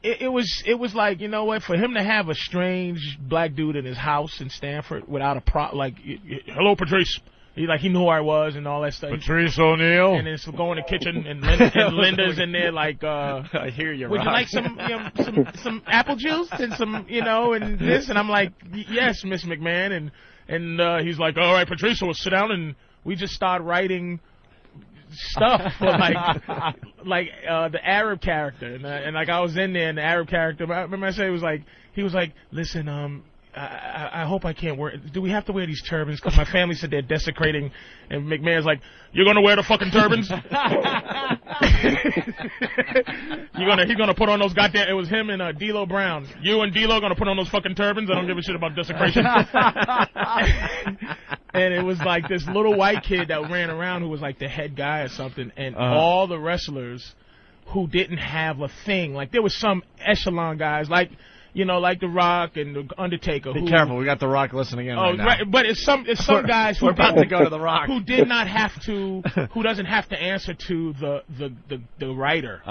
Speaker 2: It was like, you know what, for him to have a strange black dude in his house in Stanford without a like, hello, Patrice. He knew who I was and all that stuff.
Speaker 1: Patrice O'Neill.
Speaker 2: And then so go in the kitchen and Linda's in there like,
Speaker 1: I hear you.
Speaker 2: Would you like some some apple juice and some and this? And I'm like, yes, Miss McMahon. And he's like, all right, Patrice, we'll sit down, and we just start writing stuff for the Arab character, and like I was in there, and the Arab character. Remember I said he was like, listen, I hope I can't wear. Do we have to wear these turbans? Because my family said they're desecrating, and McMahon's like, "You're gonna wear the fucking turbans? He's gonna put on those goddamn." It was him and D'Lo Brown. You and D'Lo gonna put on those fucking turbans? I don't give a shit about desecration. And it was like this little white kid that ran around who was like the head guy or something, and all the wrestlers who didn't have a thing. Like there was some echelon guys like. Like The Rock and The Undertaker.
Speaker 1: Be careful, we got The Rock listening in right now.
Speaker 2: Right, but it's some guys who
Speaker 1: we're about to go to The Rock
Speaker 2: who did not have to, who doesn't have to answer to the writer.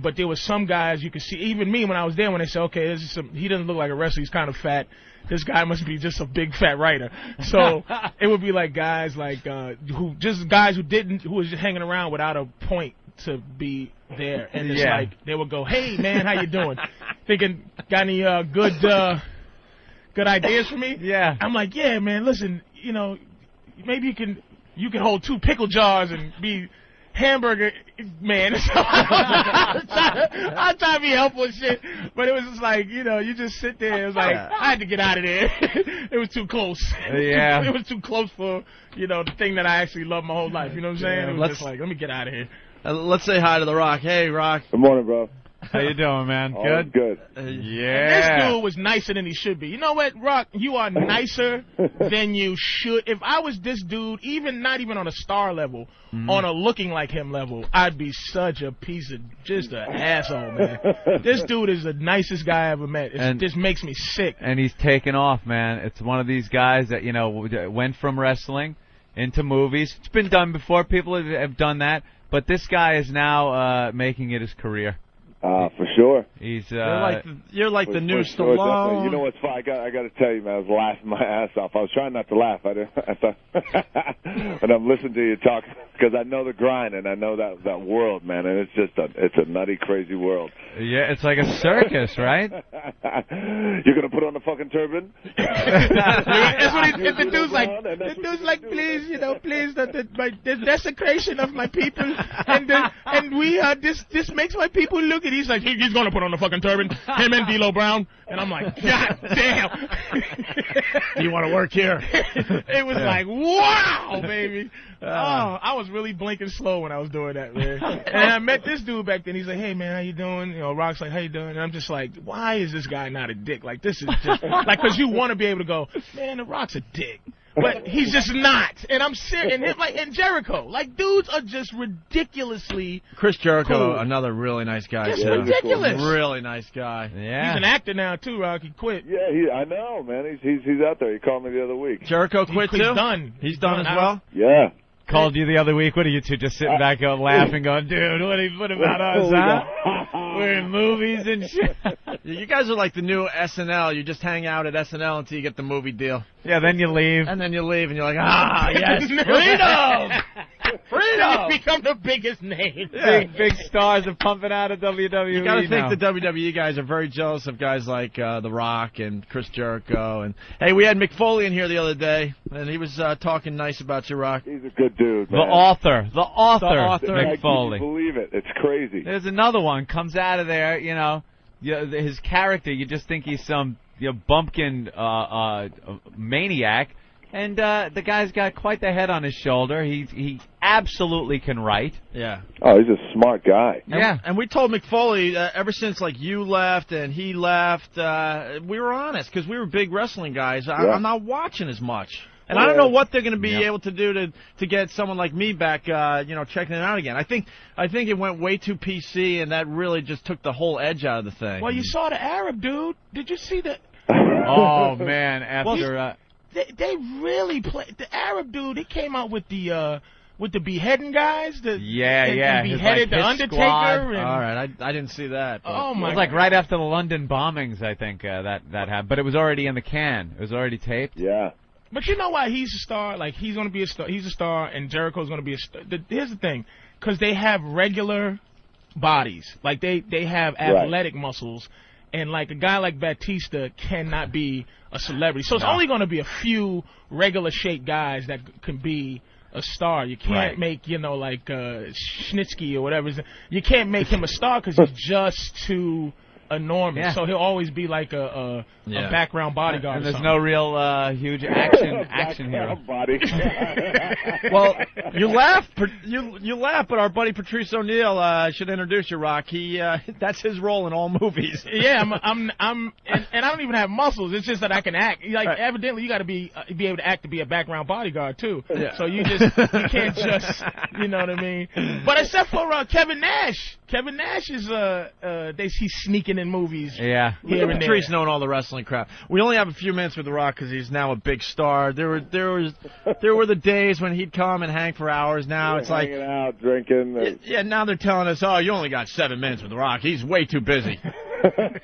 Speaker 2: But there was some guys you could see, even me when I was there, when they said, okay, he doesn't look like a wrestler, he's kind of fat. This guy must be just a big fat writer. So it would be like guys who was just hanging around without a point to be there, and it's like they would go, "Hey man, how you doing? Thinking, got any good ideas for me?"
Speaker 3: Yeah.
Speaker 2: I'm like, "Yeah, man. Listen, maybe you can hold 2 pickle jars and be hamburger man." I try to be helpful and shit, but it was just like, you just sit there. It was like I had to get out of there. It was too close.
Speaker 3: Yeah.
Speaker 2: It was too close for the thing that I actually loved my whole life. You know what I'm saying? It was just like, let me get out of here.
Speaker 1: Let's say hi to The Rock. Hey, Rock.
Speaker 6: Good morning, bro.
Speaker 3: How you doing, man? Good?
Speaker 6: Good.
Speaker 3: Yeah.
Speaker 2: This dude was nicer than he should be. You know what, Rock? You are nicer than you should. If I was this dude, not even on a star level, on a looking like him level, I'd be such a piece of just an asshole, man. This dude is the nicest guy I ever met. It just makes me sick.
Speaker 3: And he's taken off, man. It's one of these guys that, went from wrestling into movies. It's been done before. People have done that. But this guy is now making it his career.
Speaker 6: For sure.
Speaker 3: He's
Speaker 1: you're like the new
Speaker 6: sure,
Speaker 1: Stallone.
Speaker 6: Definitely. You know what's fun? I got to tell you, man. I was laughing my ass off. I was trying not to laugh. But I'm listening to you talk because I know the grind and I know that world, man. And it's a nutty, crazy world.
Speaker 3: Yeah, it's like a circus, right?
Speaker 6: You're gonna put on the fucking turban?
Speaker 2: That's what the dude's like. The dude's like, please, please, the desecration of my people, and we this makes my people look at. He's like, he's gonna put on the fucking turban. Him and D'Lo Brown, and I'm like, God damn.
Speaker 1: Do you want to work here?
Speaker 2: It was like, wow, baby. I was really blinking slow when I was doing that, man. And I met this dude back then. He's like, hey, man, how you doing? Rock's like, how you doing? And I'm just like, why is this guy not a dick? Like, this is just, like, because you want to be able to go, man, the Rock's a dick. But he's just not. And I'm serious. And Jericho. Like, dudes are just ridiculously
Speaker 1: Chris Jericho,
Speaker 2: cool.
Speaker 1: Another really nice guy.
Speaker 2: It's ridiculous.
Speaker 1: Really nice guy.
Speaker 3: Yeah.
Speaker 2: He's an actor now, too, Rock. He quit.
Speaker 6: Yeah, I know, man. He's out there. He called me the other week.
Speaker 1: Jericho quit, too?
Speaker 2: He's done.
Speaker 1: He's done as well?
Speaker 6: Yeah.
Speaker 3: Called you the other week. What are you two just sitting back up laughing, going, dude, what about us, huh? We're in movies and shit.
Speaker 1: You guys are like the new SNL. You just hang out at SNL until you get the movie deal.
Speaker 3: Yeah, then you leave.
Speaker 1: And then you leave, and you're like, yes, freedom! Freedom!
Speaker 2: You become the biggest name.
Speaker 3: Big stars are pumping out of WWE.
Speaker 1: You got to
Speaker 3: now.
Speaker 1: think the WWE guys are very jealous of guys like The Rock and Chris Jericho. And hey, we had McFoley in here the other day, and he was talking nice about you, Rock.
Speaker 6: He's a good dude, man.
Speaker 3: The author,
Speaker 6: Mick
Speaker 3: Foley.
Speaker 6: Can you believe it? It's crazy.
Speaker 3: There's another one comes out of there. His character. You just think he's some bumpkin maniac, and the guy's got quite the head on his shoulder. He absolutely can write.
Speaker 1: Yeah.
Speaker 6: Oh, he's a smart guy.
Speaker 1: Yeah. And we told McFoley ever since like you left and he left, we were honest because we were big wrestling guys. I'm not watching as much. And I don't know what they're going to be able to do to get someone like me back, checking it out again. I think it went way too PC, and that really just took the whole edge out of the thing.
Speaker 2: Well, you saw the Arab dude. Did you see the?
Speaker 3: Oh man! After
Speaker 2: they really played the Arab dude. He came out with the beheading guys. And beheaded the Undertaker. And,
Speaker 1: all right, I didn't see that.
Speaker 2: Oh my!
Speaker 3: It was like right after the London bombings, I think that happened. But it was already in the can. It was already taped.
Speaker 6: Yeah.
Speaker 2: But you know why he's a star? Like, he's going to be a star. He's a star, and Jericho's going to be a star. Here's the thing. Because they have regular bodies. Like, they have athletic muscles. And, like, a guy like Batista cannot be a celebrity. So it's only going to be a few regular-shaped guys that can be a star. You can't make, like, Schnitsky or whatever. You can't make him a star because he's just too enormous.
Speaker 3: Yeah.
Speaker 2: So he'll always be like a background bodyguard.
Speaker 3: And there's
Speaker 2: or
Speaker 3: no real huge action hero.
Speaker 6: Body.
Speaker 1: Well, you laugh, but our buddy Patrice O'Neill, I should introduce you, Rock. He that's his role in all movies.
Speaker 2: Yeah, and I don't even have muscles. It's just that I can act. Like evidently, you got to be able to act to be a background bodyguard too.
Speaker 1: Yeah.
Speaker 2: So you can't just, you know what I mean. But except for Kevin Nash. Kevin Nash is he's sneaking in movies.
Speaker 3: Yeah.
Speaker 2: Here and
Speaker 1: Patrice
Speaker 2: there.
Speaker 1: knowing all the wrestling crap. We only have a few minutes with The Rock because he's now a big star. There were the days when he'd come and hang for hours. Now it's like
Speaker 6: hanging out, drinking.
Speaker 1: yeah. Now they're telling us, oh, you only got 7 minutes with The Rock. He's way too busy.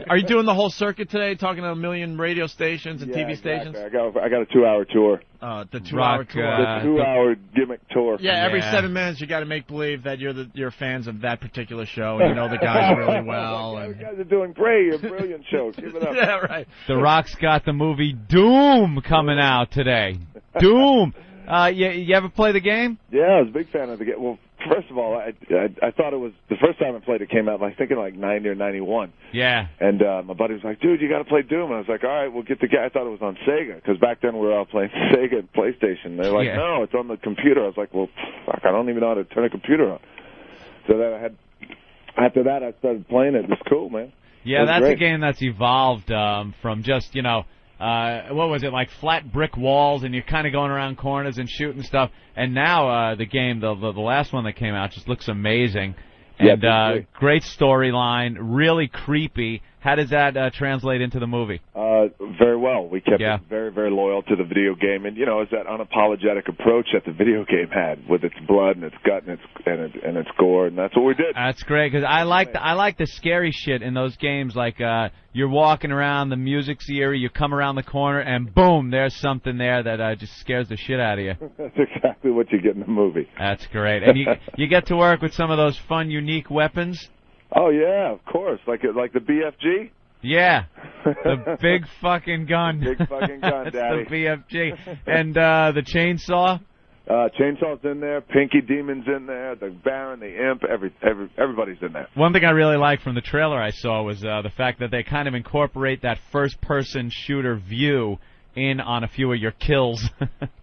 Speaker 1: Are you doing the whole circuit today, talking to a million radio stations and TV stations?
Speaker 6: I got a 2-hour tour.
Speaker 1: The 2-hour tour.
Speaker 6: The 2-hour gimmick tour.
Speaker 1: Yeah, every 7 minutes you got to make believe that you're fans of that particular show and you know the guys really well.
Speaker 6: You guys are doing great. A brilliant show. Keep it up.
Speaker 1: Yeah, right.
Speaker 3: The Rock's got the movie Doom coming out today. Doom. You ever play the game?
Speaker 6: Yeah, I was a big fan of the game. Well, first of all, I thought it was the first time I played it came out. I think in like 90 or 91.
Speaker 3: Yeah.
Speaker 6: And my buddy was like, "Dude, you got to play Doom." And I was like, "All right, we'll get the game." I thought it was on Sega because back then we were all playing Sega and PlayStation. They're like, "No, it's on the computer." I was like, "Well, fuck, I don't even know how to turn a computer on." So then after that, I started playing it. It was cool, man.
Speaker 3: Yeah, that's
Speaker 6: great.
Speaker 3: a game that's evolved from just, what was it, like flat brick walls, and you're kind of going around corners and shooting stuff. And now the game, the last one that came out, just looks amazing. And great storyline, really creepy. How does that translate into the movie?
Speaker 6: Very well. We kept it very, very loyal to the video game, and it's that unapologetic approach that the video game had with its blood and its gut and its gore, and that's what we did.
Speaker 3: That's great because I like the scary shit in those games. Like you're walking around, the music's eerie, you come around the corner, and boom, there's something there that just scares the shit out of you.
Speaker 6: That's exactly what you get in the movie.
Speaker 3: That's great, and you get to work with some of those fun, unique weapons.
Speaker 6: Oh yeah, of course, like the BFG.
Speaker 3: Yeah, the big fucking gun.
Speaker 6: Big fucking gun,
Speaker 3: That's
Speaker 6: Daddy.
Speaker 3: the BFG. And the chainsaw?
Speaker 6: Chainsaw's in there, Pinky Demon's in there, the Baron, the Imp, everybody's in there.
Speaker 3: One thing I really liked from the trailer I saw was the fact that they kind of incorporate that first-person shooter view in on a few of your kills.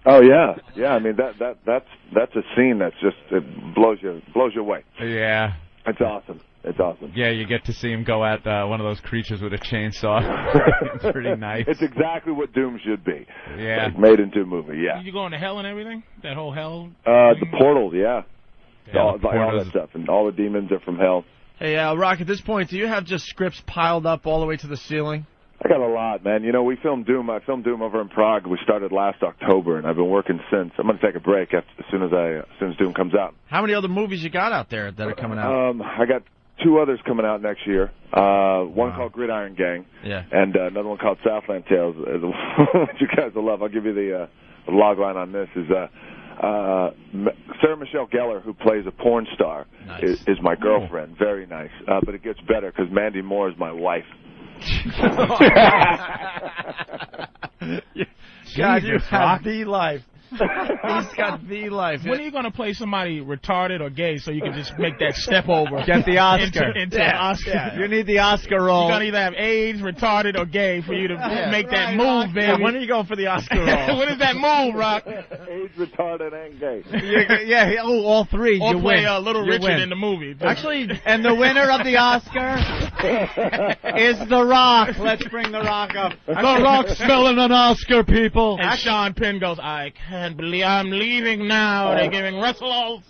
Speaker 6: Oh yeah. I mean that's a scene that's just it blows you away.
Speaker 3: Yeah.
Speaker 6: It's awesome. It's awesome.
Speaker 3: Yeah, you get to see him go at one of those creatures with a chainsaw. It's pretty nice.
Speaker 6: It's exactly what Doom should be.
Speaker 3: Yeah.
Speaker 6: Like made into a movie, yeah.
Speaker 2: You going to hell and everything? That whole hell?
Speaker 6: The portal, yeah.
Speaker 3: Yeah,
Speaker 6: all that stuff. And all the demons are from hell.
Speaker 1: Hey, Rock, at this point, do you have just scripts piled up all the way to the ceiling?
Speaker 6: I got a lot, man. We filmed Doom. I filmed Doom over in Prague. We started last October, and I've been working since. I'm going to take a break as soon as Doom comes out.
Speaker 1: How many other movies you got out there that are coming out?
Speaker 6: I got 2 others coming out next year. One called Gridiron Gang, and another one called Southland Tales, which you guys will love. I'll give you the log line on this. Is Sarah Michelle Gellar, who plays a porn star, is my girlfriend. Very nice. But it gets better because Mandy Moore is my wife.
Speaker 1: God, you have the life. He's got the life.
Speaker 2: When are you going to play somebody retarded or gay so you can just make that step over?
Speaker 3: Get the Oscar.
Speaker 2: Into the Oscar.
Speaker 3: Yeah. You need the Oscar role.
Speaker 2: You're going to either have AIDS, retarded, or gay for you to make that move, baby.
Speaker 1: Yeah, when are you going for the Oscar role?
Speaker 2: When is that move, Rock?
Speaker 6: AIDS, retarded, and gay.
Speaker 3: All three.
Speaker 2: Or
Speaker 3: you
Speaker 2: play
Speaker 3: win.
Speaker 2: Little
Speaker 3: You
Speaker 2: Richard
Speaker 3: win.
Speaker 2: in the movie.
Speaker 3: Actually, and the winner of the Oscar is The Rock. Let's bring The Rock up. The Rock's spelling an Oscar, people.
Speaker 2: And Sean Penn goes, I can't believe I'm leaving now. They're giving Russell.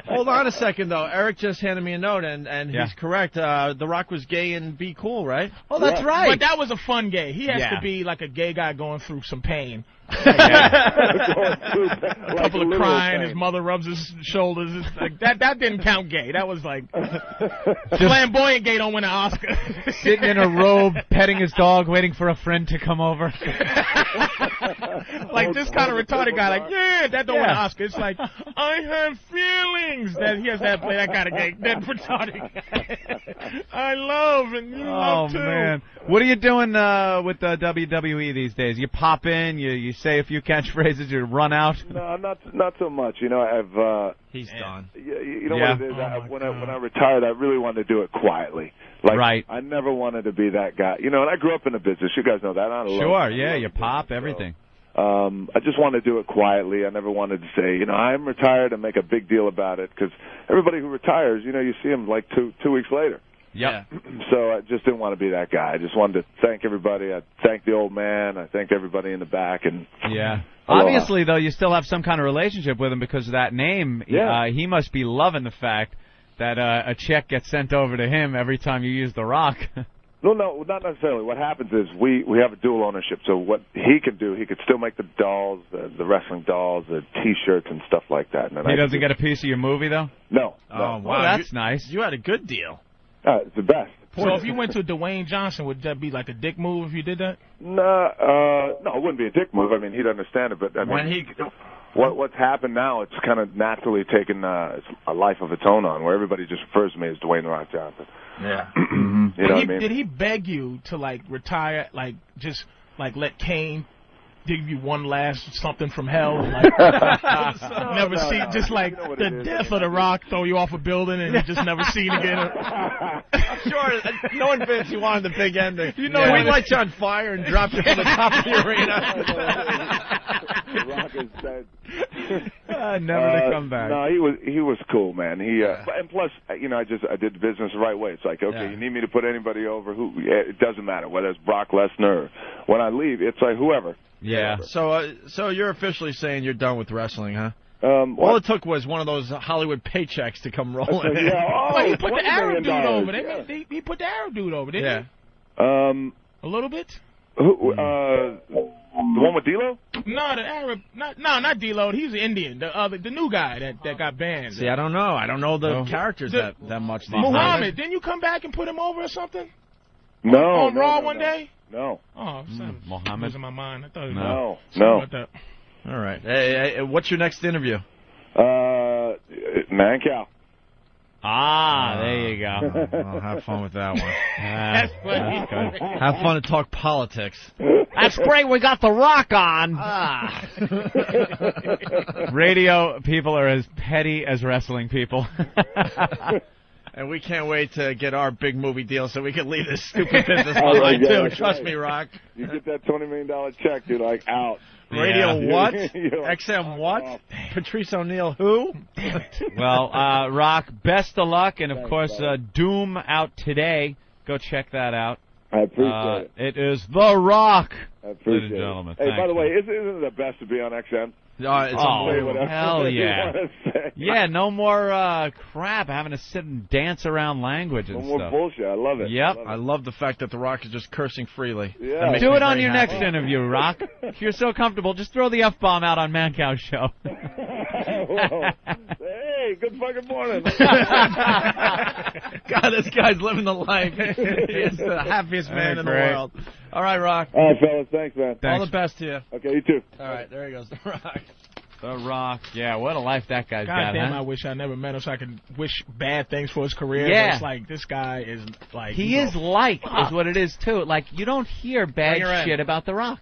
Speaker 1: Hold on a second, though. Eric just handed me a note, and he's correct. The Rock was gay and be cool, right?
Speaker 3: Oh, that's right.
Speaker 2: But that was a fun gay. He has to be like a gay guy going through some pain. A couple of crying, his mother rubs his shoulders. It's like, that didn't count gay. That was like flamboyant gay don't win an Oscar.
Speaker 3: Sitting in a robe, petting his dog, waiting for a friend to come over.
Speaker 2: Like this kind of retarded guy guy like, yeah, that don't win an Oscar. It's like, I have feelings. That he has that play. That kind of game. That retarded guy. I love and you love too. Oh man,
Speaker 3: what are you doing with the WWE these days? You pop in, you say a few catchphrases, you run out.
Speaker 6: No, not so much. You know, I've.
Speaker 1: He's done.
Speaker 6: You know what it is? When I retired, I really wanted to do it quietly. Like, I never wanted to be that guy. You know, and I grew up in the business. You guys know that.
Speaker 3: Sure, yeah, you pop, everything.
Speaker 6: I just wanted to do it quietly. I never wanted to say, you know, I'm retired and make a big deal about it, because everybody who retires, you know, you see them like two weeks later.
Speaker 3: Yeah.
Speaker 6: So I just didn't want to be that guy. I just wanted to thank everybody. I thanked the old man. I thanked everybody in the back. And
Speaker 3: obviously, though, you still have some kind of relationship with him because of that name.
Speaker 6: Yeah.
Speaker 3: He must be loving the fact that a check gets sent over to him every time you use The Rock.
Speaker 6: No, not necessarily. What happens is we have a dual ownership. So what he could do, he could still make the dolls, the wrestling dolls, the T-shirts and stuff like that. And then
Speaker 3: he doesn't get a piece of your movie, though?
Speaker 6: No.
Speaker 1: Oh, wow.
Speaker 3: Well, that's nice.
Speaker 1: You had a good deal.
Speaker 6: It's the best.
Speaker 2: So if you went to Dwayne Johnson, would that be like a dick move if you did that?
Speaker 6: No, it wouldn't be a dick move. I mean, he'd understand it, but I mean, what's happened now, it's kind of naturally taken a life of its own on, where everybody just refers to me as Dwayne The Rock Johnson.
Speaker 1: Yeah.
Speaker 6: You know what I mean?
Speaker 2: Did he beg you to like retire, like just like let Kane give you one last something from hell? Like, never see, just like the death of The Rock, throw you off a building and you just never seen again.
Speaker 1: Sure, knowing Vince, he wanted the big ending. You know, he lights you on fire and drops you from the top of the arena.
Speaker 6: The Rock is dead.
Speaker 3: Never to come back.
Speaker 6: No, he was cool, man. And plus, you know, I did the business the right way. It's like, okay, you need me to put anybody over, it doesn't matter whether it's Brock Lesnar or when I leave, it's like whoever.
Speaker 3: Yeah.
Speaker 1: So you're officially saying you're done with wrestling, huh?
Speaker 6: All
Speaker 1: All it took was one of those Hollywood paychecks to come rolling in.
Speaker 2: Well, he put the Arab dude over. He put the Arab dude over, didn't he? A little bit.
Speaker 6: Who? The one with D-Lo?
Speaker 2: No, the Arab. Not D-Lo. He's Indian. The new guy that got banned.
Speaker 1: See, I don't know. I don't know the characters that much.
Speaker 2: Muhammad, didn't you come back and put him over or something?
Speaker 6: No.
Speaker 2: On Raw one day?
Speaker 6: No.
Speaker 2: Oh,
Speaker 3: Muhammad.
Speaker 2: Was in my mind. I thought it
Speaker 6: was
Speaker 2: no. About that.
Speaker 1: All right. Hey, what's your next interview?
Speaker 6: Mancow.
Speaker 3: There you go.
Speaker 1: Well, have fun with that one.
Speaker 2: That's funny.
Speaker 1: Have fun to talk politics.
Speaker 3: That's great. We got The Rock on. Radio people are as petty as wrestling people.
Speaker 1: And we can't wait to get our big movie deal so we can leave this stupid business behind, too. Trust me, Rock.
Speaker 6: You get that $20 million check, you're like, out.
Speaker 1: Radio what?
Speaker 6: Like,
Speaker 1: XM what? Patrice O'Neal who?
Speaker 3: Well, Rock, best of luck. And, of course, Doom out today. Go check that out.
Speaker 6: I appreciate
Speaker 3: it. It is The Rock.
Speaker 6: I appreciate
Speaker 3: ladies and gentlemen.
Speaker 6: Hey, by the way, isn't it the best to be on XM?
Speaker 1: It's unbelievable.
Speaker 3: Hell yeah. Yeah, no more crap having to sit and dance around language and
Speaker 6: stuff. No more bullshit. I love it.
Speaker 3: Yep.
Speaker 1: I love the fact that The Rock is just cursing freely.
Speaker 6: Yeah.
Speaker 3: Do it on your next interview, Rock. If you're so comfortable, just throw the F-bomb out on Mancow's show.
Speaker 6: Hey, good fucking morning.
Speaker 1: God, this guy's living the life. He is the happiest man in the world. All right, Rock.
Speaker 6: All right, fellas. Thanks, man.
Speaker 1: All the best to you.
Speaker 6: Okay, you too.
Speaker 1: All right, there he goes, The Rock.
Speaker 3: The Rock. Yeah, what a life that guy's got,
Speaker 2: damn,
Speaker 3: huh?
Speaker 2: I wish I never met him so I could wish bad things for his career.
Speaker 3: Yeah.
Speaker 2: But it's like, this guy is like...
Speaker 3: He is liked, is what it is, too. Like, you don't hear bad shit about The Rock.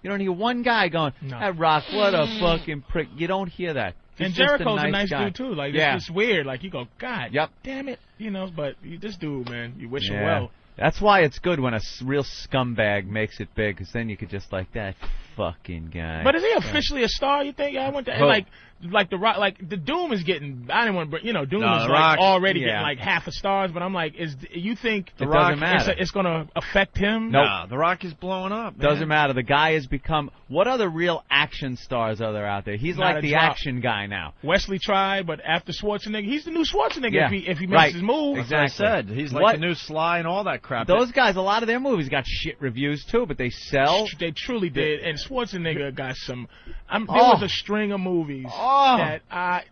Speaker 3: You don't hear one guy going, that Rock, what a fucking prick. You don't hear that.
Speaker 2: And Jericho's a nice dude, too. Like, it's just weird. Like, you go, God damn it. You know, but this dude, man, you wish him well.
Speaker 3: That's why it's good when a real scumbag makes it big, because then you could just like, that fucking guy.
Speaker 2: But is he officially a star, you think? I went to, like the Rock, like the Doom is getting. I didn't want to, Doom is like already getting like half a stars. But I'm like, you think The Rock it's going to affect him?
Speaker 3: No,
Speaker 1: nah, The Rock is blowing up. Man.
Speaker 3: Doesn't matter. The guy has become. What other real action stars are there out there? He's like the action guy now.
Speaker 2: Wesley tried, but after Schwarzenegger, he's the new Schwarzenegger if he makes his move.
Speaker 1: Exactly. That's what I said. He's like the new Sly and all that crap.
Speaker 3: Those guys, a lot of their movies got shit reviews too, but they sell.
Speaker 2: They truly did. And Schwarzenegger got some. There was a string of movies that I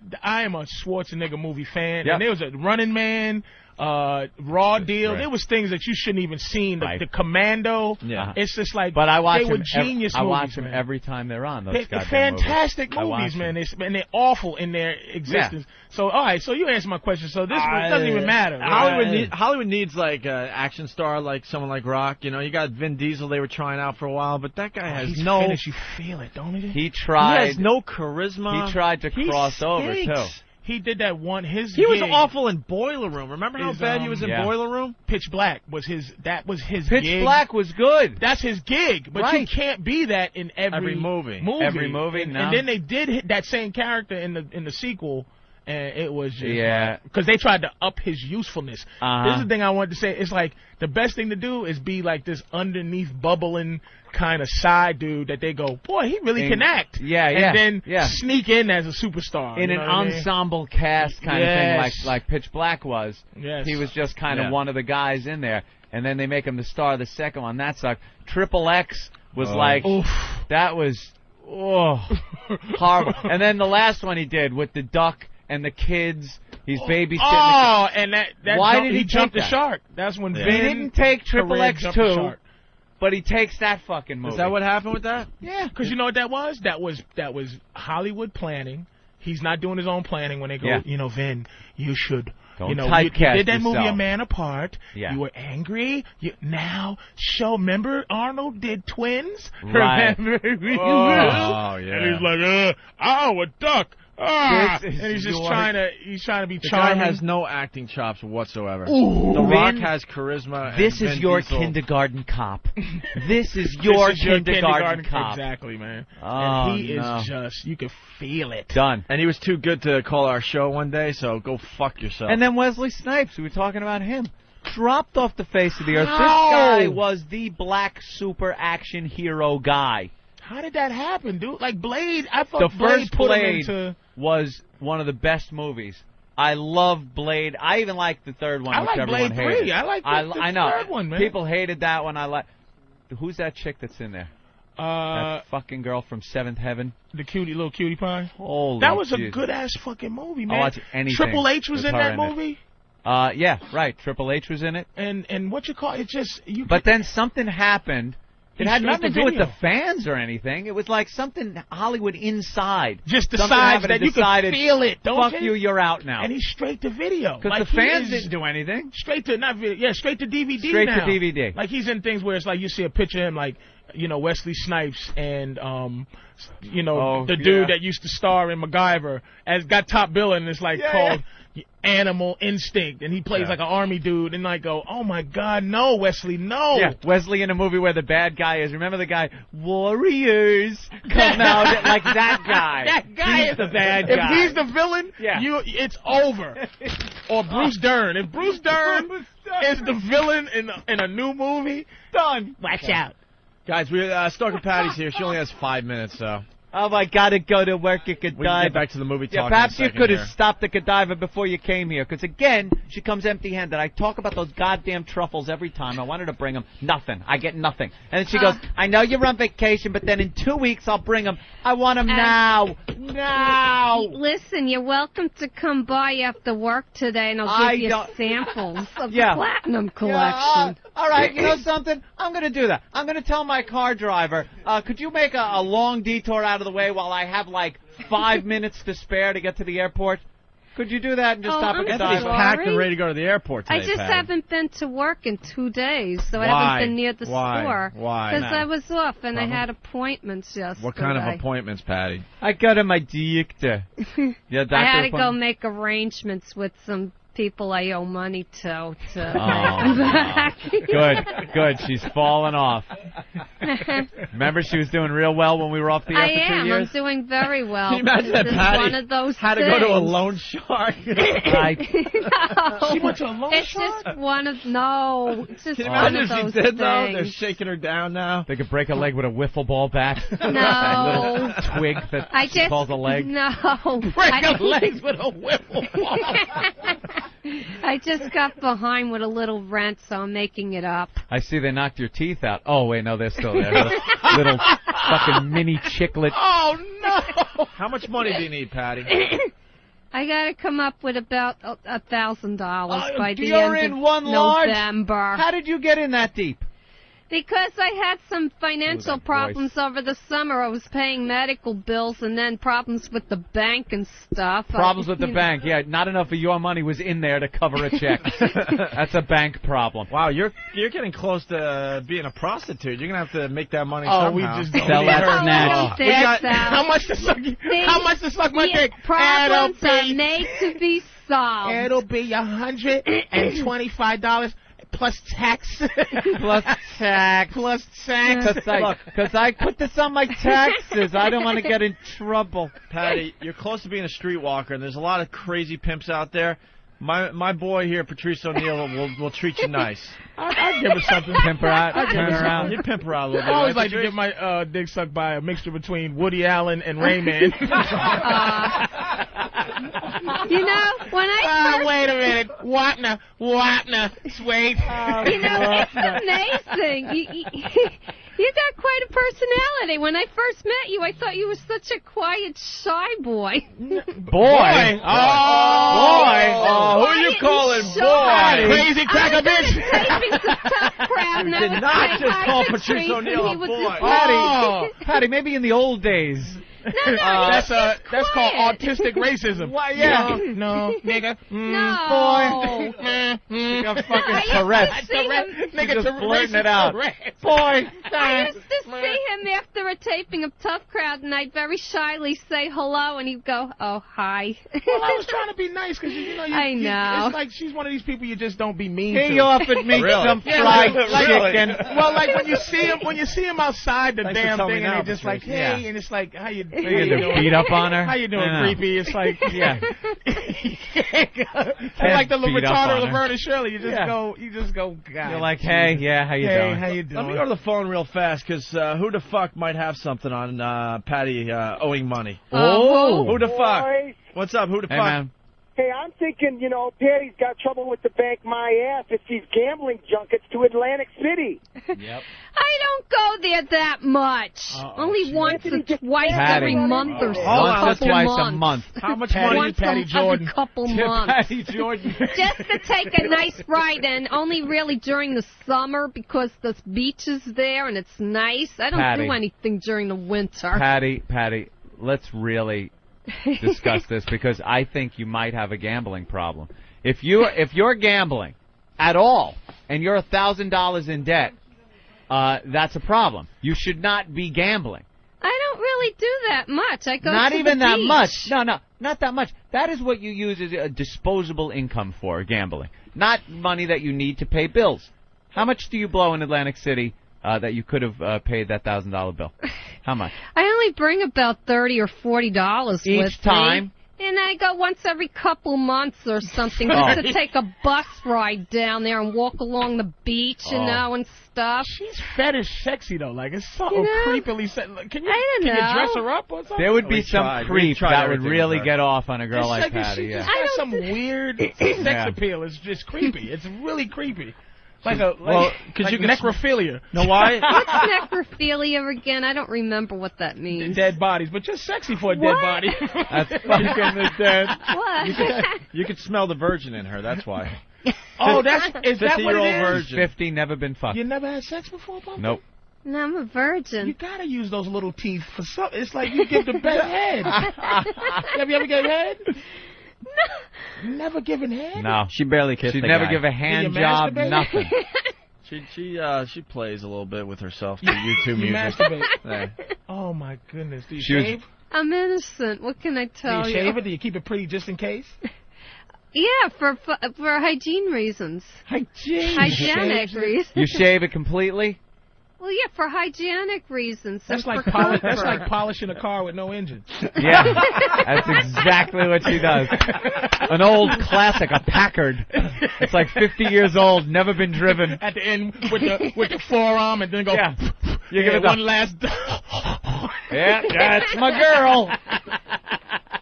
Speaker 2: am a Schwarzenegger movie fan. Yep. And there was a Running Man. Raw Deal.
Speaker 3: Right.
Speaker 2: There was things that you shouldn't even seen.
Speaker 3: Right.
Speaker 2: The Commando.
Speaker 1: Yeah.
Speaker 2: It's just like,
Speaker 3: But I watch
Speaker 2: they were
Speaker 3: them.
Speaker 2: genius
Speaker 3: I
Speaker 2: movies,
Speaker 3: watch them
Speaker 2: man.
Speaker 3: every time they're on. Those
Speaker 2: They're
Speaker 3: goddamn
Speaker 2: fantastic
Speaker 3: movies. I watch
Speaker 2: movies, man.
Speaker 3: them.
Speaker 2: And they're awful in their existence. So, all right. So you answer my question. So this one doesn't even matter.
Speaker 1: Hollywood needs like an action star, like someone like Rock. You know, you got Vin Diesel. They were trying out for a while, but that guy has
Speaker 2: He's
Speaker 1: no.
Speaker 2: finished. You feel it, don't you?
Speaker 3: He tried.
Speaker 1: He has no charisma.
Speaker 3: He tried to cross over too.
Speaker 2: He did that one.
Speaker 1: He was awful in Boiler Room. Remember how
Speaker 2: His,
Speaker 1: bad he was in
Speaker 3: yeah.
Speaker 1: Boiler Room?
Speaker 2: Pitch Black was his. That was his.
Speaker 3: Pitch
Speaker 2: gig.
Speaker 3: Black was good.
Speaker 2: That's his gig, but you
Speaker 3: Right.
Speaker 2: can't be that in every
Speaker 1: movie.
Speaker 3: Every movie,
Speaker 2: And,
Speaker 3: no.
Speaker 2: and then they did hit that same character in the sequel, and it was just because they tried to up his usefulness. This is the thing I wanted to say. It's like the best thing to do is be like this underneath bubbling kind of side dude that they go, boy, he really can act. And then sneak in as a superstar
Speaker 3: in
Speaker 2: you
Speaker 3: an
Speaker 2: know what I mean?
Speaker 3: ensemble cast kind of thing, like Pitch Black was.
Speaker 2: Yes.
Speaker 3: He was just kind of one of the guys in there, and then they make him the star of the second one. That sucked. Triple X was that was horrible. And then the last one he did with the duck and the kids. He's babysitting.
Speaker 2: Oh, and that
Speaker 3: Why did he
Speaker 2: jump
Speaker 3: take
Speaker 2: the
Speaker 3: that?
Speaker 2: shark? That's when
Speaker 3: He
Speaker 2: Vin
Speaker 3: didn't take Triple
Speaker 2: Correa
Speaker 3: X
Speaker 2: jumped the
Speaker 3: 2,
Speaker 2: shark.
Speaker 3: but he takes that fucking movie.
Speaker 1: Is that what happened with that?
Speaker 2: Yeah, because you know what that was? That was Hollywood planning. He's not doing his own planning when they go, you know, Vin, you should.
Speaker 3: Don't
Speaker 2: you know,
Speaker 3: typecast
Speaker 2: you did that movie A
Speaker 3: yourself.
Speaker 2: Man Apart.
Speaker 3: Yeah.
Speaker 2: You were angry. Now remember Arnold did Twins?
Speaker 3: Right.
Speaker 2: Remember?
Speaker 1: Oh, yeah.
Speaker 2: And he's like, a duck. Ah.
Speaker 3: This is
Speaker 2: And he's just
Speaker 3: your-
Speaker 2: trying to be
Speaker 1: The
Speaker 2: charming.
Speaker 1: guy has no acting chops whatsoever.
Speaker 2: Ooh.
Speaker 1: The Rock
Speaker 3: Vin-
Speaker 1: has charisma.
Speaker 3: This
Speaker 1: and
Speaker 3: is
Speaker 1: Vin
Speaker 3: your
Speaker 1: Diesel.
Speaker 3: kindergarten cop. This is your kindergarten cop.
Speaker 2: Exactly, man.
Speaker 3: Oh,
Speaker 2: and he
Speaker 3: no.
Speaker 2: is just, you can feel it.
Speaker 3: Done.
Speaker 1: And he was too good to call our show one day, so go fuck yourself.
Speaker 3: And then Wesley Snipes, we were talking about him, dropped off the face of the earth.
Speaker 2: How?
Speaker 3: This guy was the black super action hero guy.
Speaker 2: How did that happen, dude? Like Blade, I thought
Speaker 3: The
Speaker 2: Blade
Speaker 3: first
Speaker 2: put him
Speaker 3: Blade
Speaker 2: into.
Speaker 3: was one of the best movies. I love Blade. I even like the third one,
Speaker 2: I
Speaker 3: which
Speaker 2: like
Speaker 3: everyone
Speaker 2: Blade
Speaker 3: hated.
Speaker 2: 3. I like the
Speaker 3: I know.
Speaker 2: third one, man.
Speaker 3: People hated that one. I like. Who's that chick that's in there? That fucking girl from Seventh Heaven.
Speaker 2: The little cutie pie.
Speaker 3: Holy
Speaker 2: That was a
Speaker 3: Jesus.
Speaker 2: good ass fucking movie, man.
Speaker 3: I'll watch anything
Speaker 2: Triple H was
Speaker 3: with
Speaker 2: in
Speaker 3: her
Speaker 2: that
Speaker 3: in it.
Speaker 2: movie,
Speaker 3: Yeah, right. Triple H was in it.
Speaker 2: and what you call it? Just you.
Speaker 3: But then something happened. It
Speaker 2: He
Speaker 3: had
Speaker 2: straight
Speaker 3: nothing to
Speaker 2: to
Speaker 3: do with
Speaker 2: video.
Speaker 3: the fans or anything. It was like something Hollywood inside.
Speaker 2: just
Speaker 3: Something
Speaker 2: decides
Speaker 3: happened
Speaker 2: that
Speaker 3: and
Speaker 2: you can
Speaker 3: decided,
Speaker 2: feel it, don't
Speaker 3: Fuck
Speaker 2: you?
Speaker 3: you, you're out now.
Speaker 2: And he's straight to video.
Speaker 3: Because
Speaker 2: Like
Speaker 3: the fans
Speaker 2: he is
Speaker 3: didn't do anything.
Speaker 2: straight to not video, straight to DVD
Speaker 3: Straight
Speaker 2: now.
Speaker 3: to DVD.
Speaker 2: Like he's in things where it's like you see a picture of him, like Wesley Snipes and the dude that used to star in MacGyver as got top billing. And it's like called Animal Instinct, and he plays like an army dude. And I go, oh my God, no, Wesley, no.
Speaker 3: Yeah, Wesley in a movie where the bad guy is. Remember the guy? Warriors come out like that guy.
Speaker 2: That guy
Speaker 3: He's
Speaker 2: is
Speaker 3: the bad
Speaker 2: If
Speaker 3: guy.
Speaker 2: he's the villain, it's over. Or Bruce Dern. If Bruce Dern is the villain in a new movie,
Speaker 3: done.
Speaker 2: watch out.
Speaker 1: Guys, Stalker Patty's here. She only has 5 minutes, so
Speaker 3: Oh, I gotta go to work at
Speaker 1: we can
Speaker 3: Godiva.
Speaker 1: get back to the movie talk.
Speaker 3: Yeah,
Speaker 1: in a
Speaker 3: perhaps you
Speaker 1: second
Speaker 3: could
Speaker 1: here.
Speaker 3: have stopped at Godiva before you came here, because again, she comes empty-handed. I talk about those goddamn truffles every time. I wanted to bring them. Nothing. I get nothing. And then she goes, I know you're on vacation, but then in 2 weeks I'll bring them. I want them now. Now.
Speaker 7: Listen, you're welcome to come by after work today, and I'll give you samples of the Platinum Collection.
Speaker 3: All right, you know something? I'm going to do that. I'm going to tell my car driver, could you make a long detour out of the way while I have like 5 minutes to spare to get to the airport? Could you do that and just stop at
Speaker 1: Anthony's
Speaker 3: Godiva?
Speaker 1: packed and ready to go to the airport today,
Speaker 7: I just
Speaker 1: Patty.
Speaker 7: haven't been to work in 2 days, so I
Speaker 1: Why?
Speaker 7: haven't been near the store.
Speaker 1: Why?
Speaker 7: Because I was off and I had appointments yesterday.
Speaker 1: What kind of appointments, Patty?
Speaker 3: I go to my doctor. Yeah, doctor
Speaker 7: I had to go
Speaker 3: appointment?
Speaker 7: make arrangements with some people I owe money to
Speaker 3: Oh,
Speaker 7: back.
Speaker 3: Good. She's fallen off. Remember, she was doing real well when we were off the air
Speaker 7: I
Speaker 3: for 2
Speaker 7: am.
Speaker 3: years?
Speaker 7: I'm doing very well.
Speaker 1: Can you imagine that
Speaker 7: This is
Speaker 1: Patty
Speaker 7: one of those
Speaker 1: had to
Speaker 7: things.
Speaker 1: go to a loan shark?
Speaker 7: No.
Speaker 2: She went to a loan
Speaker 7: It's
Speaker 2: shark?
Speaker 7: just one of It's just
Speaker 1: Can you
Speaker 7: one
Speaker 1: imagine
Speaker 7: of
Speaker 1: if
Speaker 7: those
Speaker 1: she did, though?
Speaker 7: things.
Speaker 1: They're shaking her down now.
Speaker 3: They could break a leg with a wiffle ball bat.
Speaker 7: No.
Speaker 3: A little twig that
Speaker 7: I
Speaker 3: she
Speaker 7: just
Speaker 3: calls a leg.
Speaker 7: No.
Speaker 2: Break her legs with a whipple ball.
Speaker 7: I just got behind with a little rent, so I'm making it up.
Speaker 3: I see they knocked your teeth out. Oh, wait, no, they're still there. Little fucking mini chiclet.
Speaker 2: Oh, no.
Speaker 1: How much money do you need, Patty?
Speaker 7: I got to come up with about $1,000 by the
Speaker 3: You're
Speaker 7: end
Speaker 3: in
Speaker 7: of
Speaker 3: one large?
Speaker 7: November.
Speaker 3: How did you get in that deep?
Speaker 7: Because I had some financial problems over the summer. I was paying medical bills and then problems with the bank and stuff.
Speaker 3: Problems with the bank. Yeah, not enough of your money was in there to cover a check. That's a bank problem.
Speaker 1: Wow, you're getting close to being a prostitute. You're gonna have to make that money somehow.
Speaker 2: We just don't
Speaker 4: sell that snatch.
Speaker 2: How much to suck my dick?
Speaker 7: Problems are made to be solved.
Speaker 2: It'll be $125 plus tax.
Speaker 3: Plus tax.
Speaker 2: Plus tax.
Speaker 3: Because I put this on my taxes. I don't want to get in trouble.
Speaker 1: Patty, you're close to being a streetwalker, and there's a lot of crazy pimps out there. My boy here, Patrice O'Neill, will treat you nice.
Speaker 2: I'd give her something.
Speaker 3: Pimp her out. Turn her around.
Speaker 1: You'd pimp her out a little bit.
Speaker 2: I always
Speaker 1: right,
Speaker 2: like to get my dick sucked by a mixture between Woody Allen and Rayman.
Speaker 7: You know, when I
Speaker 2: wait a minute. Wapner, sweet.
Speaker 7: You know, it's amazing. You got quite a personality. When I first met you, I thought you were such a quiet, shy boy.
Speaker 3: Boy.
Speaker 1: Oh, who you calling boy?
Speaker 2: Crazy cracker bitch.
Speaker 1: Did not just call Patrice O'Neill a boy.
Speaker 3: Patty, maybe in the old days.
Speaker 7: No,
Speaker 2: that's called autistic racism.
Speaker 3: Why, yeah.
Speaker 2: No, nigga.
Speaker 7: No.
Speaker 3: Boy. You got fucking Tourette's.
Speaker 2: Nigga,
Speaker 3: just blurting it out. Boy.
Speaker 7: I used to see him after a taping of Tough Crowd, and I'd very shyly say hello, and he'd go, "Oh, hi."
Speaker 2: Well, I was trying to be nice because
Speaker 7: I know.
Speaker 2: It's like she's one of these people you just don't be mean to.
Speaker 3: He offered me some fried chicken.
Speaker 2: Well, like when you see him outside the
Speaker 1: Thanks
Speaker 2: damn
Speaker 1: for
Speaker 2: thing,
Speaker 1: telling me
Speaker 2: and
Speaker 1: now,
Speaker 2: they're just like,
Speaker 1: Patrice.
Speaker 2: hey, and it's like, how you
Speaker 3: You gonna beat up on her?
Speaker 2: How you doing,
Speaker 3: I know.
Speaker 2: creepy? It's like,
Speaker 3: Yeah.
Speaker 2: like the
Speaker 3: beat up
Speaker 2: retarded
Speaker 3: on her.
Speaker 2: Laverne and Shirley. You just go, God.
Speaker 3: You're like, hey, yeah, how you doing?
Speaker 2: How you doing?
Speaker 1: Let me go to the phone real fast, because who the fuck might have something on Patty owing money? Who the fuck?
Speaker 8: Boys.
Speaker 1: What's up? Who the
Speaker 3: Hey,
Speaker 1: fuck?
Speaker 3: man.
Speaker 8: Hey, I'm thinking, Patty's got trouble with the bank my ass if she's gambling junkets to Atlantic City.
Speaker 3: Yep.
Speaker 7: I don't go there that much. Only once or twice
Speaker 3: Patty.
Speaker 7: every month or so.
Speaker 3: Once or twice a
Speaker 7: months.
Speaker 3: month.
Speaker 1: How much
Speaker 2: Patty,
Speaker 1: money?
Speaker 7: Once
Speaker 2: Patty Jordan.
Speaker 7: every couple months.
Speaker 3: Patty Jordan.
Speaker 7: Just to take a nice ride, and only really during the summer because the beach is there and it's nice. I don't
Speaker 3: Patty.
Speaker 7: do anything during the winter.
Speaker 3: Patty, let's really discuss this, because I think you might have a gambling problem. If you're gambling at all and you're $1,000 in debt, that's a problem. You should not be gambling.
Speaker 7: I don't really do that much. I go
Speaker 3: Not
Speaker 7: to
Speaker 3: even
Speaker 7: the
Speaker 3: that
Speaker 7: beach.
Speaker 3: much. No, not that much. That is what you use as a disposable income for gambling, not money that you need to pay bills. How much do you blow in Atlantic City that you could have paid that $1,000 bill? How much?
Speaker 7: I only bring about $30 or $40 with
Speaker 3: Each time?
Speaker 7: me. And I go once every couple months or something just to take a bus ride down there and walk along the beach, and stuff.
Speaker 2: She's fetish sexy though, like it's so creepily sexy. Can you
Speaker 7: know.
Speaker 2: dress her up or something?
Speaker 3: There would be some creep that would really get off on a girl
Speaker 2: It's
Speaker 3: like Patty.
Speaker 2: She
Speaker 3: Yeah.
Speaker 2: just got some weird sex appeal. It's just creepy. It's really creepy. Because you can necrophilia.
Speaker 1: Know why?
Speaker 7: What's necrophilia again? I don't remember what that means.
Speaker 2: Dead bodies, but just sexy for a dead body.
Speaker 3: That's fucking dead.
Speaker 7: What?
Speaker 1: You could smell the virgin in her. That's why.
Speaker 2: Oh, is that what it
Speaker 1: 50-year-old
Speaker 2: is?
Speaker 1: virgin.
Speaker 3: 50, never been fucked.
Speaker 2: You never had sex before, Papa?
Speaker 3: Nope.
Speaker 7: No, I'm a virgin.
Speaker 2: You gotta use those little teeth for something. It's like you give the best head. Have you ever given head? No. Never given head?
Speaker 3: No.
Speaker 4: She barely kissed
Speaker 3: She'd
Speaker 4: the
Speaker 3: never
Speaker 4: guy.
Speaker 3: give a hand
Speaker 2: you
Speaker 3: job,
Speaker 2: masturbate?
Speaker 3: nothing.
Speaker 1: She plays a little bit with herself to YouTube
Speaker 2: You
Speaker 1: music.
Speaker 2: masturbate.
Speaker 1: Yeah.
Speaker 2: Oh my goodness. Do you
Speaker 3: She was-
Speaker 2: shave?
Speaker 7: I'm innocent. What can I
Speaker 2: Do
Speaker 7: tell
Speaker 2: you shave it? Do you keep it pretty just in case?
Speaker 7: Yeah, for hygiene reasons. Hygienic reasons.
Speaker 3: You shave it completely?
Speaker 7: Well, yeah, for hygienic reasons.
Speaker 2: That's
Speaker 7: and
Speaker 2: like
Speaker 7: for
Speaker 2: that's
Speaker 7: comfort.
Speaker 2: like polishing a car with no engine.
Speaker 3: Yeah. That's exactly what she does. An old classic, a Packard. It's like 50 years old, never been driven.
Speaker 2: At the end with the forearm and then go.
Speaker 3: Yeah. You give it
Speaker 2: one
Speaker 3: the,
Speaker 2: last.
Speaker 3: yeah, that's my girl.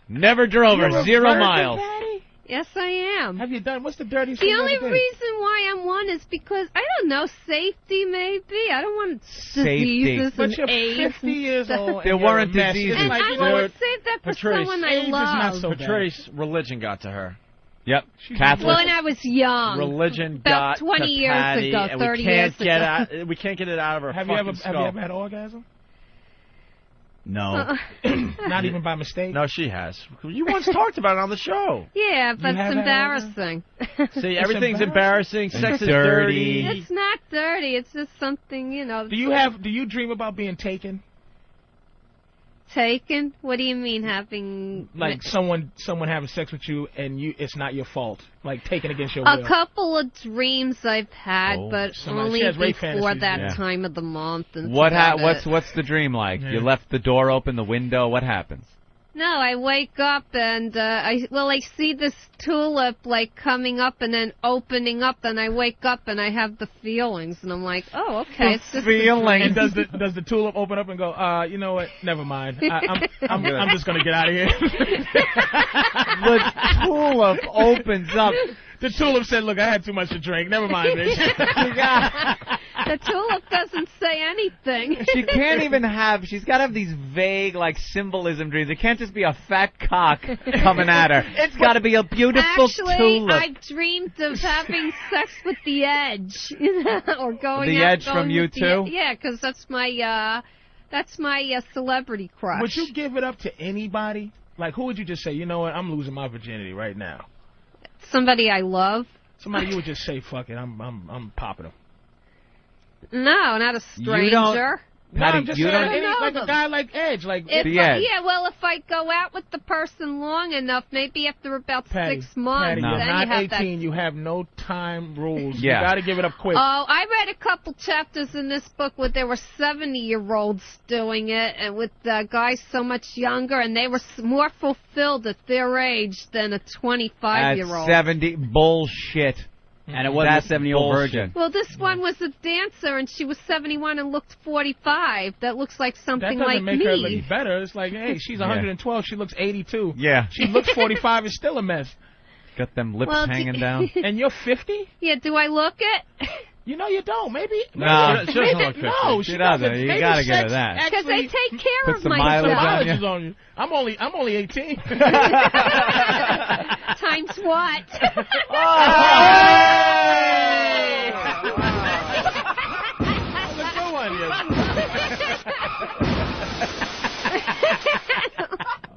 Speaker 3: Never drove her, 0 miles.
Speaker 7: Yes, I am.
Speaker 2: Have you done? What's the dirtiest
Speaker 7: The
Speaker 2: thing you
Speaker 7: only
Speaker 2: ever did?
Speaker 7: reason why I'm one is because, I don't know, safety maybe. I don't want diseases
Speaker 2: But
Speaker 7: and
Speaker 2: you're
Speaker 7: AIDS
Speaker 2: 50 years old.
Speaker 3: There
Speaker 2: and you're
Speaker 3: weren't
Speaker 2: a mess.
Speaker 3: diseases.
Speaker 2: It's
Speaker 7: And
Speaker 2: like,
Speaker 7: I
Speaker 2: you know
Speaker 7: would
Speaker 2: what?
Speaker 7: save that for
Speaker 1: Patrice,
Speaker 7: someone I
Speaker 2: AIDS is
Speaker 7: love.
Speaker 2: not so bad.
Speaker 1: Patrice, religion got to her.
Speaker 3: Yep.
Speaker 2: She's
Speaker 3: Catholic.
Speaker 7: Well, when I was young.
Speaker 1: Religion
Speaker 7: About
Speaker 1: got
Speaker 7: 20
Speaker 1: to
Speaker 7: years
Speaker 1: Patty,
Speaker 7: ago,
Speaker 1: and
Speaker 7: 30
Speaker 1: we can't
Speaker 7: years
Speaker 1: get
Speaker 7: ago.
Speaker 1: out. We can't get it out of her
Speaker 2: Have you
Speaker 1: fucking skull.
Speaker 2: ever had an orgasm?
Speaker 4: No.
Speaker 2: Not even by mistake.
Speaker 1: No, she has. You once talked about it on the show.
Speaker 7: Yeah, but
Speaker 2: have
Speaker 7: it's
Speaker 2: had
Speaker 7: embarrassing.
Speaker 1: See, everything's embarrassing. Sex is
Speaker 3: dirty.
Speaker 1: dirty.
Speaker 7: It's not dirty. It's just something, you know.
Speaker 2: Do you dream about being taken?
Speaker 7: Taken? What do you mean having...
Speaker 2: Like someone having sex with you and it's not your fault. Like taken against your
Speaker 7: A
Speaker 2: will.
Speaker 7: couple of dreams I've had, but only
Speaker 2: she has rape
Speaker 7: before
Speaker 2: fantasies.
Speaker 7: that
Speaker 3: Yeah.
Speaker 7: time of the month. And
Speaker 3: What's the dream like?
Speaker 2: Yeah.
Speaker 3: You left the door open, the window. What happens?
Speaker 7: No, I wake up and I see this tulip like coming up and then opening up, and I wake up and I have the feelings, and I'm like, oh, okay, it's just
Speaker 2: And does the tulip open up and go, you know what? Never mind. I'm just gonna get out of here.
Speaker 3: The tulip opens up.
Speaker 2: The tulip said, "Look, I had too much to drink. Never mind, bitch."
Speaker 7: The tulip doesn't say anything.
Speaker 3: She can't even have. She's got to have these vague, like, symbolism dreams. It can't just be a fat cock coming at her. It's got to be a beautiful
Speaker 7: Actually,
Speaker 3: tulip.
Speaker 7: I dreamed of having sex with the Edge, or going
Speaker 3: The
Speaker 7: out,
Speaker 3: Edge
Speaker 7: going
Speaker 3: from
Speaker 7: with
Speaker 3: U2?
Speaker 7: Yeah, because that's my celebrity crush.
Speaker 2: Would you give it up to anybody? Like, who would you just say, you know what? I'm losing my virginity right now.
Speaker 7: Somebody I love?
Speaker 2: Somebody you would just say, fuck it, I'm popping him.
Speaker 7: No, not a stranger.
Speaker 2: No, I'm just
Speaker 3: you
Speaker 2: saying,
Speaker 3: don't-
Speaker 2: like a guy like Edge, like
Speaker 7: If
Speaker 3: The
Speaker 7: I,
Speaker 3: Edge.
Speaker 7: yeah, well, if I go out with the person long enough, maybe after about
Speaker 2: Patty,
Speaker 7: 6 months,
Speaker 2: Patty,
Speaker 3: No.
Speaker 2: you're
Speaker 7: then
Speaker 2: not
Speaker 7: you have
Speaker 2: 18. You have no time rules.
Speaker 3: Yeah.
Speaker 2: You got to give it up quick.
Speaker 7: Oh, I read a couple chapters in this book where there were 70-year-olds doing it, and with guys so much younger, and they were more fulfilled at their age than a
Speaker 3: At
Speaker 7: 25-year-old.
Speaker 3: 70, bullshit.
Speaker 4: And it wasn't
Speaker 3: That's
Speaker 4: a 70-year-old
Speaker 3: bullshit.
Speaker 4: virgin.
Speaker 7: Well, this one was a dancer, and she was 71 and looked 45. That looks like
Speaker 2: That
Speaker 7: something
Speaker 2: doesn't
Speaker 7: like
Speaker 2: make
Speaker 7: me.
Speaker 2: her look better. It's like, hey, she's 112. She looks 82.
Speaker 3: Yeah.
Speaker 2: She looks 45. It's still a mess.
Speaker 3: Got them lips
Speaker 7: Well,
Speaker 3: hanging down.
Speaker 2: And you're 50?
Speaker 7: Yeah, do I look it?
Speaker 2: You know you don't. Maybe.
Speaker 3: No.
Speaker 1: She doesn't look 50.
Speaker 2: No,
Speaker 3: She
Speaker 2: she
Speaker 3: doesn't.
Speaker 2: doesn't.
Speaker 3: You
Speaker 2: Maybe
Speaker 3: gotta give her
Speaker 2: sex
Speaker 3: that.
Speaker 7: Because I
Speaker 2: actually
Speaker 7: take care
Speaker 3: Put
Speaker 7: of
Speaker 3: some
Speaker 2: some
Speaker 3: mileage
Speaker 7: myself.
Speaker 3: on
Speaker 2: mileage
Speaker 3: you.
Speaker 2: is on you. I'm only 18.
Speaker 7: Times what?
Speaker 2: That's a good one,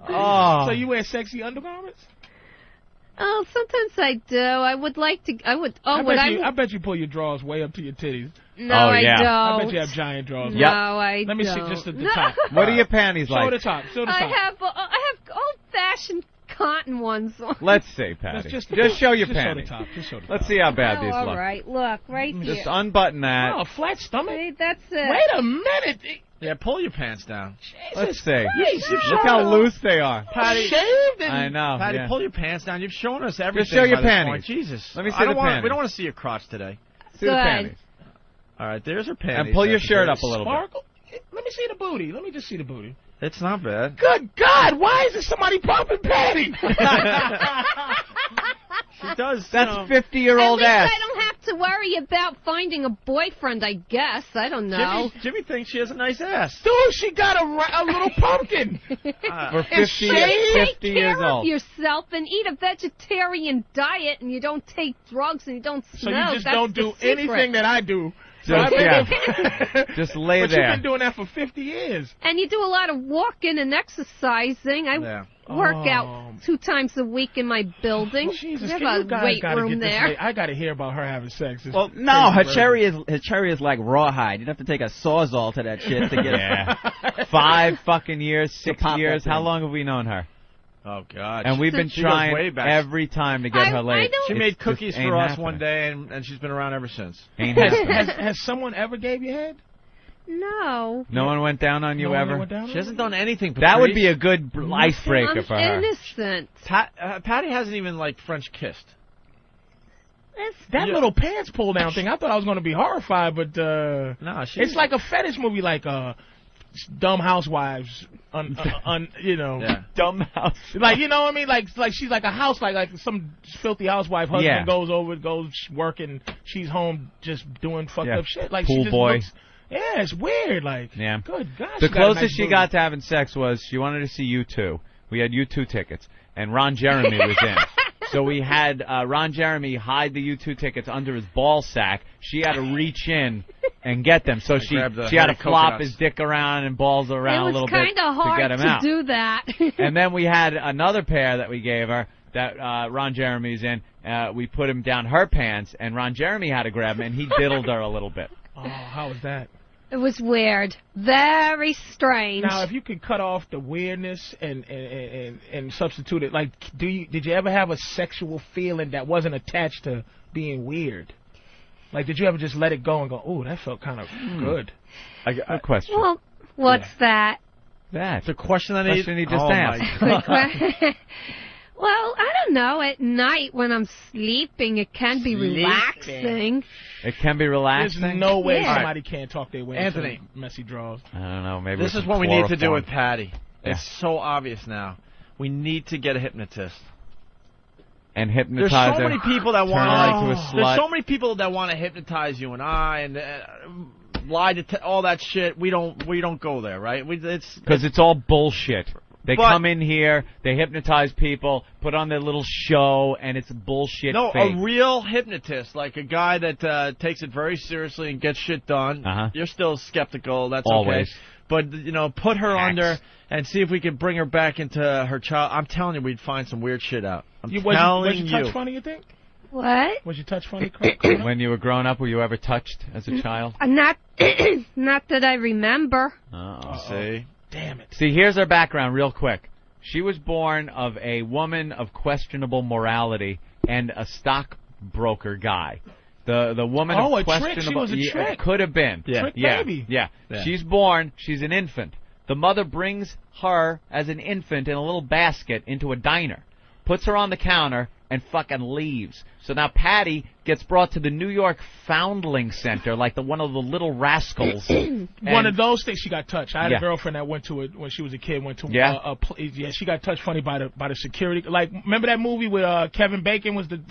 Speaker 3: Oh.
Speaker 2: So you wear sexy undergarments?
Speaker 7: Oh, sometimes I do. I would like to. I would. Oh,
Speaker 2: I bet you pull your drawers way up to your titties.
Speaker 7: No,
Speaker 3: Oh,
Speaker 7: I
Speaker 3: yeah.
Speaker 7: don't.
Speaker 2: I bet you have giant drawers.
Speaker 7: No,
Speaker 3: Yep.
Speaker 7: I
Speaker 2: Let me see
Speaker 7: don't.
Speaker 2: just at the
Speaker 7: No.
Speaker 2: top.
Speaker 3: What are your panties
Speaker 2: Show
Speaker 3: like?
Speaker 2: the top. Show the
Speaker 7: I
Speaker 2: top.
Speaker 7: have old-fashioned cotton ones on.
Speaker 3: Let's see, Patty.
Speaker 2: Just
Speaker 3: show your
Speaker 2: just
Speaker 3: panties.
Speaker 2: Show the top. Just show the
Speaker 3: Let's
Speaker 2: top.
Speaker 3: see how bad
Speaker 7: Oh,
Speaker 3: these
Speaker 7: all
Speaker 3: look.
Speaker 7: right. Look, right here.
Speaker 3: Just unbutton that.
Speaker 2: Oh, flat stomach.
Speaker 7: See, that's it.
Speaker 2: Wait a minute.
Speaker 1: Yeah, pull your pants down.
Speaker 3: Let's see.
Speaker 2: Christ, you've
Speaker 3: Look
Speaker 2: shown
Speaker 3: how
Speaker 2: us-
Speaker 3: loose they are.
Speaker 1: Patty,
Speaker 2: shaved and
Speaker 3: I know.
Speaker 1: Patty,
Speaker 3: yeah.
Speaker 1: pull your pants down. You've shown us everything.
Speaker 3: show your
Speaker 1: by this
Speaker 3: panties.
Speaker 1: point. Jesus.
Speaker 3: Let me see
Speaker 1: I don't
Speaker 3: the
Speaker 1: wanna-
Speaker 3: panties.
Speaker 1: We don't want to see your crotch today.
Speaker 3: See the
Speaker 7: Good.
Speaker 3: panties.
Speaker 1: All right, there's her panties.
Speaker 3: And pull your
Speaker 1: That's
Speaker 3: shirt
Speaker 1: good.
Speaker 3: up a little bit.
Speaker 2: sparkle. Let me see the booty. Let me just see the booty.
Speaker 1: It's not bad.
Speaker 2: Good God! Why isn't somebody pumping Patty?
Speaker 1: She does.
Speaker 3: That's
Speaker 1: you know,
Speaker 3: 50-year-old
Speaker 7: At
Speaker 3: ass.
Speaker 7: least I don't have to worry about finding a boyfriend, I guess. I don't know.
Speaker 1: Jimmy thinks she has a nice ass.
Speaker 2: Dude, she got a little pumpkin.
Speaker 3: For 50,
Speaker 2: Is she-
Speaker 3: 50
Speaker 7: Take
Speaker 3: years
Speaker 7: care of
Speaker 3: old.
Speaker 7: yourself and eat a vegetarian diet, and you don't take drugs and you don't
Speaker 2: So
Speaker 7: smoke.
Speaker 2: you just
Speaker 7: That's
Speaker 2: don't
Speaker 7: the
Speaker 2: do
Speaker 7: secret.
Speaker 2: anything that I do. So
Speaker 3: Just,
Speaker 2: I've been
Speaker 3: yeah. Just lay
Speaker 2: but
Speaker 3: there.
Speaker 2: you've been doing that for 50 years.
Speaker 7: And you do a lot of walking and exercising. I
Speaker 1: Yeah.
Speaker 7: work out 2 times a week in my building.
Speaker 2: Jesus,
Speaker 7: we have
Speaker 2: can
Speaker 7: a
Speaker 2: you guys
Speaker 7: weight
Speaker 2: gotta
Speaker 7: room
Speaker 2: get this
Speaker 7: there.
Speaker 2: late? I got to hear about her having sex. It's
Speaker 4: Well, no, her
Speaker 2: crazy.
Speaker 4: cherry is like rawhide. You'd have to take a sawzall to that shit to get
Speaker 3: Yeah. 5 fucking years, 6
Speaker 4: pop that
Speaker 3: years. How
Speaker 4: thing.
Speaker 3: long have we known her?
Speaker 1: Oh God.
Speaker 3: And we've been
Speaker 1: She goes way
Speaker 3: trying
Speaker 1: back.
Speaker 3: every time to get her
Speaker 7: I
Speaker 3: laid.
Speaker 7: don't-
Speaker 1: She
Speaker 3: It's
Speaker 1: made
Speaker 3: just
Speaker 1: cookies
Speaker 3: ain't
Speaker 1: for us
Speaker 3: happening.
Speaker 1: one day, and she's been around ever since.
Speaker 3: Ain't happening.
Speaker 2: Has someone ever gave you head?
Speaker 7: No.
Speaker 3: No one went down on you
Speaker 2: No one
Speaker 3: ever?
Speaker 2: went down
Speaker 1: She
Speaker 2: on
Speaker 1: hasn't
Speaker 2: you?
Speaker 1: done anything.
Speaker 3: That would
Speaker 1: Patrice.
Speaker 3: be a good icebreaker
Speaker 7: I'm
Speaker 3: for her.
Speaker 7: innocent.
Speaker 1: Patty hasn't even like French kissed.
Speaker 2: That
Speaker 1: Yeah.
Speaker 2: little pants pull down thing, I thought I was going to be horrified, but
Speaker 1: No, she.
Speaker 2: it's like a fetish movie, like dumb housewives.
Speaker 3: Dumb house.
Speaker 2: Like, you know what I mean? Like she's like a house, like some filthy housewife. Husband goes working. She's home just doing fucked up shit. Like
Speaker 3: pool
Speaker 2: she just
Speaker 3: boy.
Speaker 2: Looks, it's weird. Like, good God.
Speaker 3: The closest she got to having sex was she wanted to see U2. We had U2 tickets, and Ron Jeremy was in. So we had Ron Jeremy hide the U2 tickets under his ball sack. She had to reach in and get them. So she had to flop his dick around and balls around a little bit to get him out.
Speaker 7: It was kind of hard to do that.
Speaker 3: And then we had another pair that we gave her that Ron Jeremy's in. We put him down her pants, and Ron Jeremy had to grab him, and he diddled her a little bit.
Speaker 2: Oh, how was that?
Speaker 7: It was weird. Very strange.
Speaker 2: Now, if you could cut off the weirdness and substitute it, like, did you ever have a sexual feeling that wasn't attached to being weird? Like, did you ever just let it go and go, "Ooh, that felt kind of good"?
Speaker 3: Good question.
Speaker 7: Well, what's that?
Speaker 3: That
Speaker 1: the question I need.
Speaker 3: Question he just asked.
Speaker 7: Well, I don't know. At night when I'm sleeping, it can be relaxing.
Speaker 3: It can be relaxing.
Speaker 2: There's no way somebody can't talk their way
Speaker 1: Anthony.
Speaker 2: into messy draws.
Speaker 3: I don't know. Maybe
Speaker 1: this is what we need to do with
Speaker 3: chloroform.
Speaker 1: Patty. It's so obvious now. We need to get a hypnoptist.
Speaker 3: And hypnotize
Speaker 1: There's so
Speaker 3: her,
Speaker 1: many people that
Speaker 3: turn her into a
Speaker 1: want.
Speaker 3: slut.
Speaker 1: There's so many people that want to hypnotize you and I and lie to all that shit. We don't go there, right?
Speaker 3: Because it's all bullshit. They come in here, they hypnotize people, put on their little show, and it's bullshit.
Speaker 1: No,
Speaker 3: fake.
Speaker 1: a real hypnotist, like a guy that takes it very seriously and gets shit done. You're still skeptical. That's
Speaker 3: Always.
Speaker 1: okay. But put her under and see if we can bring her back into her child. I'm telling you, we'd find some weird shit out.
Speaker 2: Was your touch funny, you think?
Speaker 7: What?
Speaker 2: Was your touch funny?
Speaker 3: When you were growing up, were you ever touched as a child?
Speaker 7: Not that I remember.
Speaker 1: See?
Speaker 2: Damn it.
Speaker 3: See, here's her background real quick. She was born of a woman of questionable morality and a stockbroker guy. The woman of
Speaker 2: a
Speaker 3: questionable...
Speaker 2: trick. She was a trick.
Speaker 3: It could have been.
Speaker 2: Trick baby.
Speaker 3: Yeah. She's born. She's an infant. The mother brings her as an infant in a little basket into a diner, puts her on the counter, and fucking leaves. So now Patty gets brought to the New York Foundling Center, like one of the little rascals.
Speaker 2: One of those things. She got touched. I had a girlfriend that went to it when she was a kid. Went to she got touched funny by the security. Like, remember that movie with Kevin Bacon was the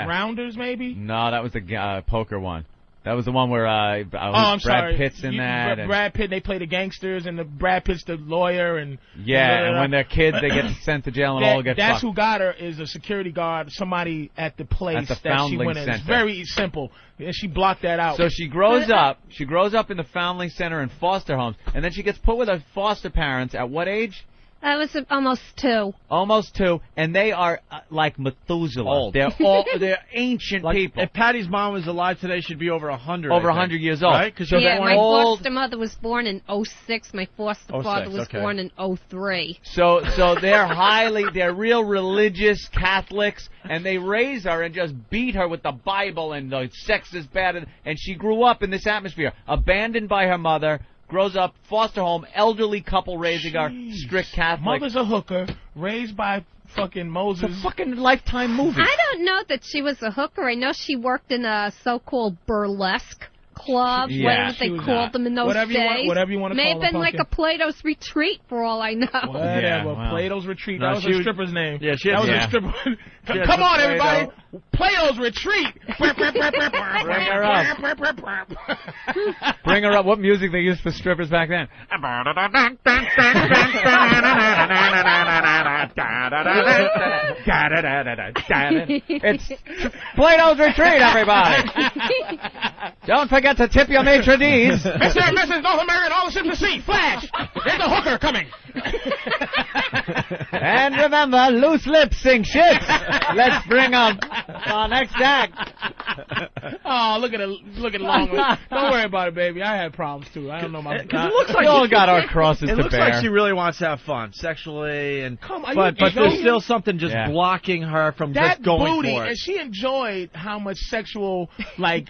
Speaker 2: Rounders, maybe?
Speaker 3: No, that was the poker one. That was the one where
Speaker 2: Brad
Speaker 3: Pitt's in that.
Speaker 2: Brad Pitt, they play the gangsters, and Brad Pitt's the lawyer, and
Speaker 3: and when they're kids, they get sent to jail and all get
Speaker 2: That's
Speaker 3: fucked.
Speaker 2: who got her, is a security guard, somebody at the place
Speaker 3: at the
Speaker 2: that she went in.
Speaker 3: Center.
Speaker 2: It's very simple, and she blocked that out.
Speaker 3: So she grows up. She grows up in the Foundling Center in foster homes, and then she gets put with her foster parents at what age?
Speaker 7: I was almost 2.
Speaker 3: Almost 2, and they are like Methuselah.
Speaker 1: Old.
Speaker 3: They're ancient people.
Speaker 1: If Patty's mom was alive today, she'd be over 100.
Speaker 3: Over 100 years old.
Speaker 1: Right?
Speaker 7: My foster mother was born in 06. My foster father was born in 03.
Speaker 3: So they're real religious Catholics, and they raise her and just beat her with the Bible, and the sex is bad, and she grew up in this atmosphere, abandoned by her mother. Grows up, foster home, elderly couple raising her, strict Catholic.
Speaker 2: Mother's a hooker, raised by fucking Moses.
Speaker 3: It's a fucking Lifetime movie.
Speaker 7: I don't know that she was a hooker. I know she worked in a so-called burlesque club, whatever they called them in those days.
Speaker 2: Whatever you want to
Speaker 7: May
Speaker 2: call
Speaker 7: have been like a Plato's Retreat, for all I know.
Speaker 2: Plato's Retreat. That was a stripper's name.
Speaker 1: Yeah,
Speaker 2: that was a stripper. Come on, everybody. Plato's Retreat.
Speaker 3: Bring her up. Bring her up. What music they used for strippers back then? It's Plato's Retreat, everybody. Don't forget to tip your maitre d's.
Speaker 2: Mr. and Mrs. North American, all the ships to sea. Flash. There's a hooker coming.
Speaker 3: And remember, loose lips sink ships. Let's bring up our next act.
Speaker 2: Oh, look at it long. Don't worry about it, baby. I had problems too. I don't know my.
Speaker 1: It looks like
Speaker 3: we all got our crosses to bear.
Speaker 1: It looks like she really wants to have fun sexually, and
Speaker 2: but
Speaker 1: there's still something just blocking her from just going
Speaker 2: booty,
Speaker 1: for it.
Speaker 2: And she enjoyed how much sexual like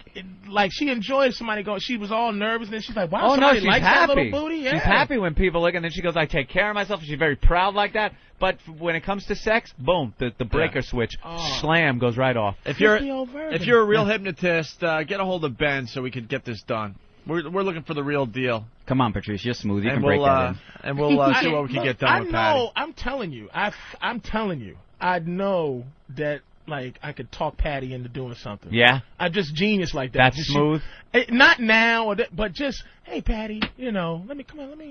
Speaker 2: she enjoyed somebody going. She was all nervous, and then she's like, "Wow, somebody likes that little booty." Yeah.
Speaker 3: She's happy when people look, and then she goes, "I take care of myself." She's very proud like that. But when it comes to sex, boom, the breaker switch, slam, goes right off.
Speaker 1: If you're a real hypnotist, get a hold of Ben so we could get this done. We're looking for the real deal.
Speaker 4: Come on, Patrice, you're smooth. You
Speaker 1: And
Speaker 4: can break that in.
Speaker 1: And we'll see what we can get done with Patty.
Speaker 2: I'm telling you. I'm telling you. I know that, like, I could talk Patty into doing something.
Speaker 3: Yeah?
Speaker 2: I'm just genius like that.
Speaker 3: That's smooth?
Speaker 2: Not now, but just, hey, Patty, you know, let me.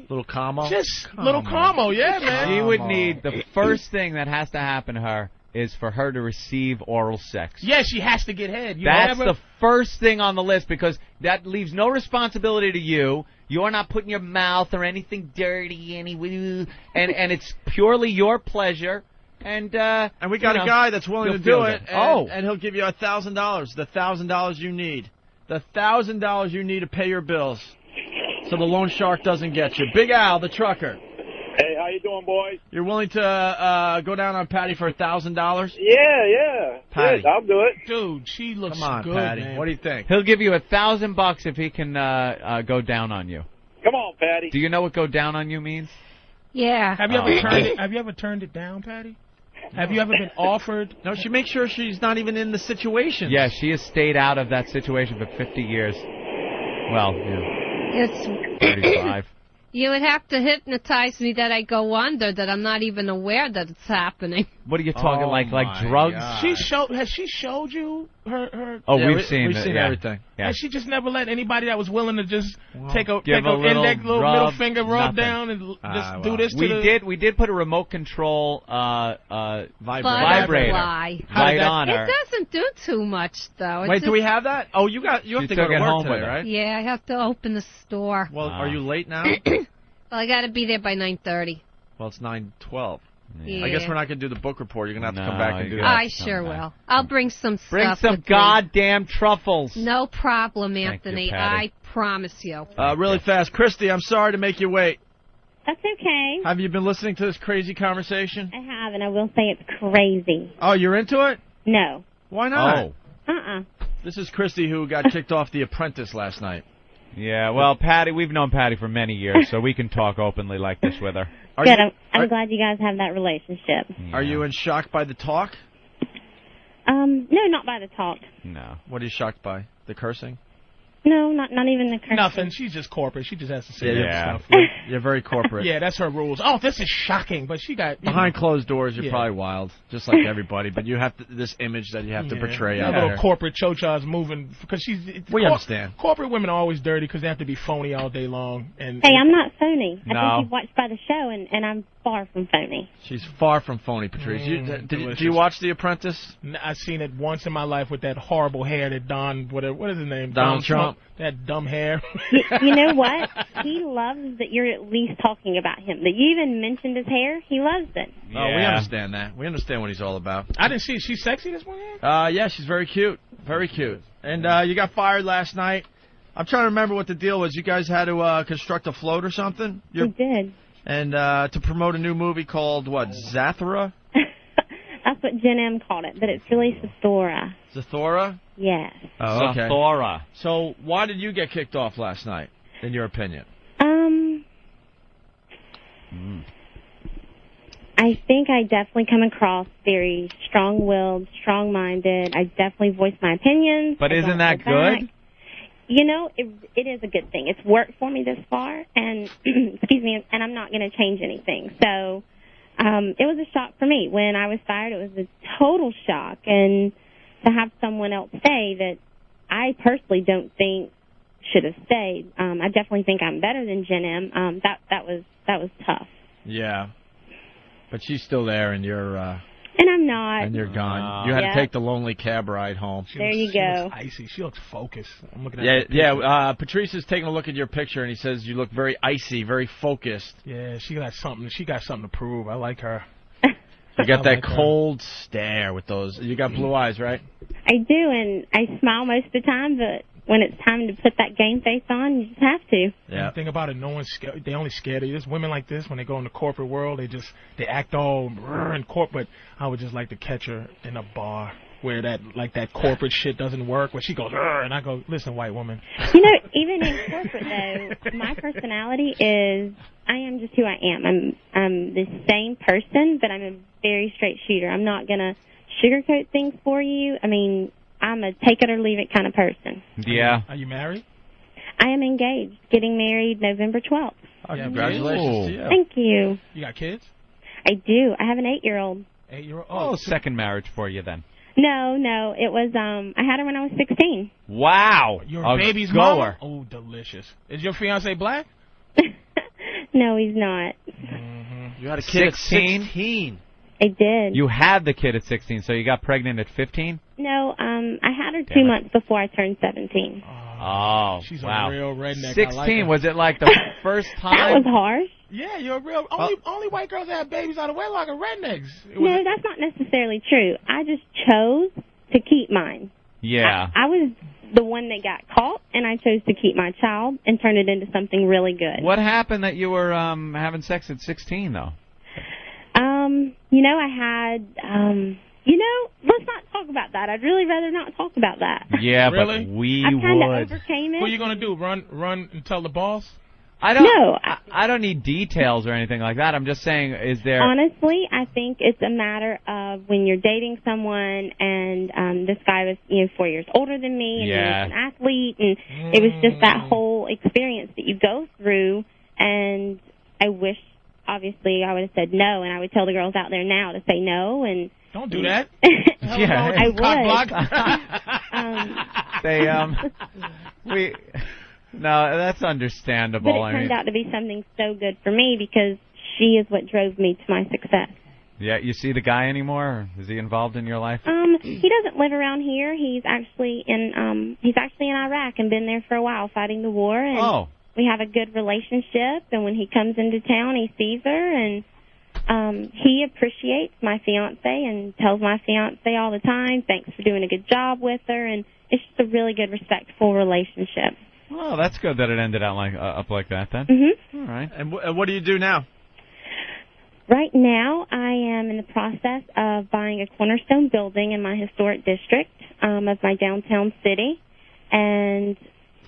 Speaker 1: Little combo?
Speaker 2: Just little combo, yeah, man.
Speaker 3: She would need, the first thing that has to happen to her is for her to receive oral sex.
Speaker 2: Yeah, she has to get head.
Speaker 3: That's the first thing on the list, because that leaves no responsibility to you. You're not putting your mouth or anything dirty anyway, and it's purely your pleasure. And
Speaker 1: we got a guy that's willing to do it,
Speaker 3: and
Speaker 1: he'll give you $1,000, the $1,000 you need. The $1,000 you need to pay your bills so the loan shark doesn't get you. Big Al, the trucker.
Speaker 9: Hey, how you doing, boys?
Speaker 1: You're willing to go down on Patty for $1,000?
Speaker 9: Yeah.
Speaker 1: Patty.
Speaker 9: Yes, I'll do it.
Speaker 2: Dude, she looks
Speaker 1: Come on,
Speaker 2: good,
Speaker 1: Patty.
Speaker 2: man.
Speaker 1: What do you think?
Speaker 3: He'll give you $1,000 if he can go down on you.
Speaker 9: Come on, Patty.
Speaker 3: Do you know what go down on you means?
Speaker 7: Yeah.
Speaker 2: Have you ever turned it? Have you ever turned it down, Patty? Have you ever been offered?
Speaker 1: No, she makes sure she's not even in the situation.
Speaker 3: Yeah, she has stayed out of that situation for 50 years. Well, yeah,
Speaker 7: It's
Speaker 3: 35.
Speaker 7: You would have to hypnotize me that I go under, that I'm not even aware that it's happening.
Speaker 3: What are you talking,
Speaker 1: Oh,
Speaker 3: like
Speaker 1: my
Speaker 3: drugs?
Speaker 1: God.
Speaker 2: Has she showed you her?
Speaker 3: Oh,
Speaker 1: Yeah,
Speaker 3: we've seen
Speaker 1: everything.
Speaker 3: Yeah.
Speaker 2: And she just never let anybody that was willing to just take a
Speaker 3: Give a little
Speaker 2: index, little
Speaker 3: rub,
Speaker 2: middle finger rub
Speaker 3: nothing.
Speaker 2: down and just do
Speaker 1: well.
Speaker 2: this to
Speaker 3: We did put a remote control
Speaker 1: Vibrator.
Speaker 3: vibrator
Speaker 7: Butterfly.
Speaker 3: right on her.
Speaker 7: It doesn't do too much, though. It's
Speaker 1: Wait, do
Speaker 7: just-
Speaker 1: we have that? Oh, you have
Speaker 3: She
Speaker 1: to go
Speaker 3: took
Speaker 1: to
Speaker 3: it
Speaker 1: work
Speaker 3: home
Speaker 1: today,
Speaker 3: with her.
Speaker 1: right?
Speaker 7: Yeah, I have to open the store.
Speaker 1: Well, are you late now?
Speaker 7: Well, I got to be there by 9:30.
Speaker 1: Well, it's 9:12.
Speaker 7: Yeah.
Speaker 1: I guess we're not going to do the book report. You're going to have to come
Speaker 3: No,
Speaker 1: back and do
Speaker 3: you
Speaker 1: that.
Speaker 3: gotta
Speaker 7: I sure will. I'll bring some stuff.
Speaker 3: Bring some
Speaker 7: with me.
Speaker 3: goddamn truffles.
Speaker 7: No problem,
Speaker 3: Thank you,
Speaker 7: Anthony.
Speaker 3: Patty.
Speaker 7: I promise you.
Speaker 1: Really fast. Christy, I'm sorry to make you wait.
Speaker 10: That's okay.
Speaker 1: Have you been listening to this crazy conversation?
Speaker 10: I have, and I will say it's crazy.
Speaker 1: Oh, you're into it?
Speaker 10: No.
Speaker 1: Why not?
Speaker 10: Uh-uh.
Speaker 1: This is Christy, who got kicked off The Apprentice last night.
Speaker 3: Yeah, well, Patty, we've known Patty for many years, so we can talk openly like this with her.
Speaker 10: Good. I'm glad you guys have that relationship.
Speaker 1: Are you in shock by the talk?
Speaker 10: No, not by the talk.
Speaker 3: No.
Speaker 1: What are you shocked by? The cursing?
Speaker 10: No, not even the cursing.
Speaker 2: nothing. She's just corporate. She just has to say
Speaker 3: Yeah.
Speaker 2: stuff.
Speaker 1: You're very corporate.
Speaker 2: Yeah, that's her rules. Oh, this is shocking, but she got
Speaker 1: Behind closed doors, you're
Speaker 2: Yeah.
Speaker 1: probably wild, just like everybody. But you have this image that you have to portray out
Speaker 2: little
Speaker 1: there.
Speaker 2: corporate chochas moving because she's.
Speaker 1: We understand.
Speaker 2: Corporate women are always dirty because they have to be phony all day long. And
Speaker 10: Hey, I'm not phony. I
Speaker 1: No.
Speaker 10: think you've watched by the show, and I'm far from phony.
Speaker 1: She's far from phony, Patrice. Do you watch The Apprentice?
Speaker 2: I've seen it once in my life with that horrible hair that what is his name?
Speaker 1: Donald Trump.
Speaker 2: That dumb hair.
Speaker 10: You know what? He loves that you're at least talking about him. That you even mentioned his hair. He loves it.
Speaker 1: Oh, we understand that. We understand what he's all about.
Speaker 2: I didn't see it. She's sexy this morning?
Speaker 1: Yeah, she's very cute. Very cute. And you got fired last night. I'm trying to remember what the deal was. You guys had to construct a float or something?
Speaker 10: We did.
Speaker 1: And to promote a new movie called, what, Zathura?
Speaker 10: That's what Jen M called it, but it's really Zathura.
Speaker 1: Zathura?
Speaker 10: Yes.
Speaker 1: Oh, okay.
Speaker 3: Zathura.
Speaker 1: So why did you get kicked off last night, in your opinion?
Speaker 10: I think I definitely come across very strong-willed, strong-minded. I definitely voice my opinions.
Speaker 3: But
Speaker 10: I
Speaker 3: isn't
Speaker 10: don't
Speaker 3: that
Speaker 10: go back.
Speaker 3: good?
Speaker 10: You know, it is a good thing. It's worked for me this far, and excuse me, and I'm not going to change anything. So it was a shock for me. When I was fired, it was a total shock. And to have someone else say that I personally don't think should have stayed, I definitely think I'm better than Jen M. That was tough.
Speaker 1: Yeah. But she's still there, and you're
Speaker 10: And I'm not.
Speaker 1: and you're gone. You had
Speaker 10: Yeah.
Speaker 1: to take the lonely cab ride home.
Speaker 10: There you
Speaker 2: She
Speaker 10: go.
Speaker 2: looks icy. She looks focused. I'm looking at
Speaker 1: Yeah,
Speaker 2: that
Speaker 1: yeah.
Speaker 2: picture.
Speaker 1: Patrice is taking a look at your picture, and he says you look very icy, very focused.
Speaker 2: Yeah, she got something. She got something to prove. I like her.
Speaker 1: You got
Speaker 2: I
Speaker 1: that
Speaker 2: like her.
Speaker 1: cold stare with those. You got blue eyes, right?
Speaker 10: I do, and I smile most of the time, but when it's time to put that game face on, you just have to.
Speaker 2: And the thing about it, no one's scared. They only scared of you. There's women like this when they go in the corporate world. They act all in corporate. I would just like to catch her in a bar where that corporate shit doesn't work. Where she goes, and I go, listen, white woman.
Speaker 10: You know, even in corporate though, my personality is I am just who I am. I'm the same person, but I'm a very straight shooter. I'm not gonna sugarcoat things for you. I mean, I'm a take it or leave it kind of person.
Speaker 3: Yeah.
Speaker 2: Are you married?
Speaker 10: I am engaged, getting married November 12th.
Speaker 1: Oh, congratulations to you.
Speaker 10: Thank you.
Speaker 2: You got kids?
Speaker 10: I do. I have an 8-year-old.
Speaker 2: 8-year-old?
Speaker 3: Oh, second marriage for you then.
Speaker 10: No. It was, I had her when I was 16.
Speaker 3: Wow.
Speaker 2: Your
Speaker 3: A
Speaker 2: baby's
Speaker 3: goer.
Speaker 2: mama? Oh, delicious. Is your fiance black?
Speaker 10: No, he's not.
Speaker 1: You had a kid
Speaker 3: 16?
Speaker 1: at 16.
Speaker 10: I did.
Speaker 3: You had the kid at 16, so you got pregnant at 15?
Speaker 10: No, I had her 2 months before I turned 17.
Speaker 3: Oh,
Speaker 2: She's
Speaker 3: wow.
Speaker 2: a real redneck.
Speaker 3: 16,
Speaker 2: I like her.
Speaker 3: was it like the first time?
Speaker 10: That was harsh.
Speaker 2: Yeah, you're a real. Only white girls that have babies out of wedlock are rednecks.
Speaker 10: No, that's not necessarily true. I just chose to keep mine.
Speaker 3: Yeah.
Speaker 10: I was the one that got caught, and I chose to keep my child and turn it into something really good.
Speaker 3: What happened that you were having sex at 16, though?
Speaker 10: I had, let's not talk about that. I'd really rather not talk about that.
Speaker 3: Yeah,
Speaker 2: Really?
Speaker 3: but we
Speaker 10: I kind of
Speaker 3: would.
Speaker 10: overcame it.
Speaker 2: What are you gonna do? Run and tell the boss?
Speaker 3: I don't.
Speaker 10: No.
Speaker 3: I don't need details or anything like that. I'm just saying, is there?
Speaker 10: Honestly, I think it's a matter of when you're dating someone, and this guy was, 4 years older than me, and he was an athlete, and it was just that whole experience that you go through. And I wish, obviously, I would have said no, and I would tell the girls out there now to say no. And
Speaker 2: don't do that.
Speaker 3: Yeah,
Speaker 10: I would.
Speaker 3: No, that's understandable.
Speaker 10: But it turned out to be something so good for me because she is what drove me to my success.
Speaker 3: Yeah, you see the guy anymore? Or is he involved in your life?
Speaker 10: He doesn't live around here. He's actually in Iraq and been there for a while fighting the war. And we have a good relationship. And when he comes into town, he sees her, and he appreciates my fiance and tells my fiance all the time, thanks for doing a good job with her. And it's just a really good, respectful relationship.
Speaker 3: Well, that's good that it ended out up like that then.
Speaker 10: Mm-hmm.
Speaker 3: All right.
Speaker 1: And what do you do now?
Speaker 10: Right now, I am in the process of buying a cornerstone building in my historic district of my downtown city, and